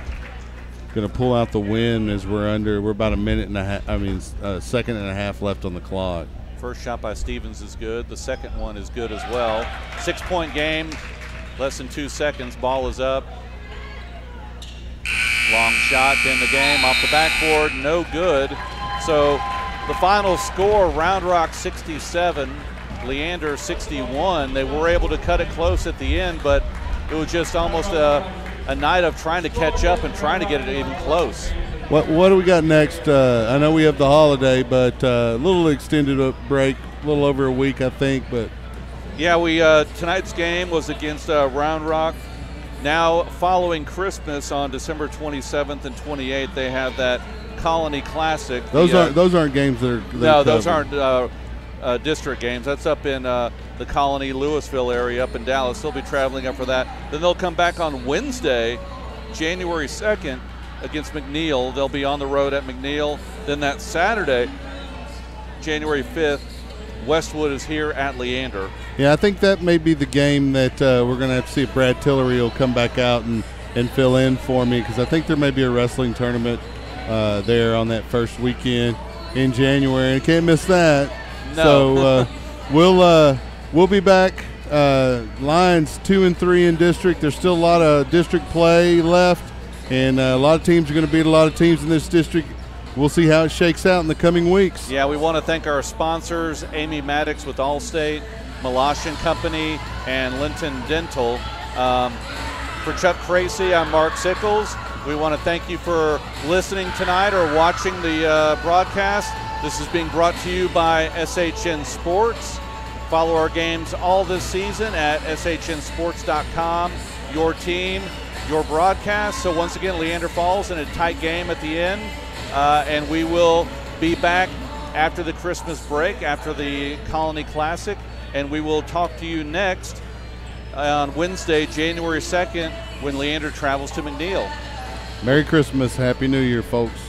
Going to pull out the win as we're about a minute and a half, a second and a half left on the clock. First shot by Stevens is good. The second one is good as well. 6-point game, less than 2 seconds. Ball is up. Long shot in the game off the backboard, no good. So the final score, Round Rock 67, Leander 61. They were able to cut it close at the end, but it was just almost a night of trying to catch up and trying to get it even close. What do we got next? I know we have the holiday, but a little extended break, a little over a week, I think. But yeah, we tonight's game was against Round Rock. Now, following Christmas on December 27th and 28th, they have that Colony Classic. Those aren't games that are. No, those aren't district games. That's up in the Colony, Louisville area, up in Dallas. They'll be traveling up for that. Then they'll come back on Wednesday, January 2nd, against McNeil. They'll be on the road at McNeil. Then that Saturday, January 5th, Westwood is here at Leander. Yeah, I think that may be the game that we're going to have to see if Brad Tillery will come back out and fill in for me, because I think there may be a wrestling tournament there on that first weekend in January, and can't miss that. No. So we'll be back. Lions 2 and 3 in district. There's still a lot of district play left, and a lot of teams are going to beat a lot of teams in this district. We'll see how it shakes out in the coming weeks. Yeah, we want to thank our sponsors, Amy Maddox with Allstate, Malash & Company, and Linton Dental. For Chuck Kracy, I'm Mark Sickles. We want to thank you for listening tonight or watching the broadcast. This is being brought to you by SHN Sports. Follow our games all this season at shnsports.com. Your team, your broadcast. So once again, Leander Falls in a tight game at the end. And we will be back after the Christmas break, after the Colony Classic, and we will talk to you next on Wednesday, January 2nd, when Leander travels to McNeil. Merry Christmas. Happy New Year, folks.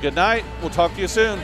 Good night. We'll talk to you soon.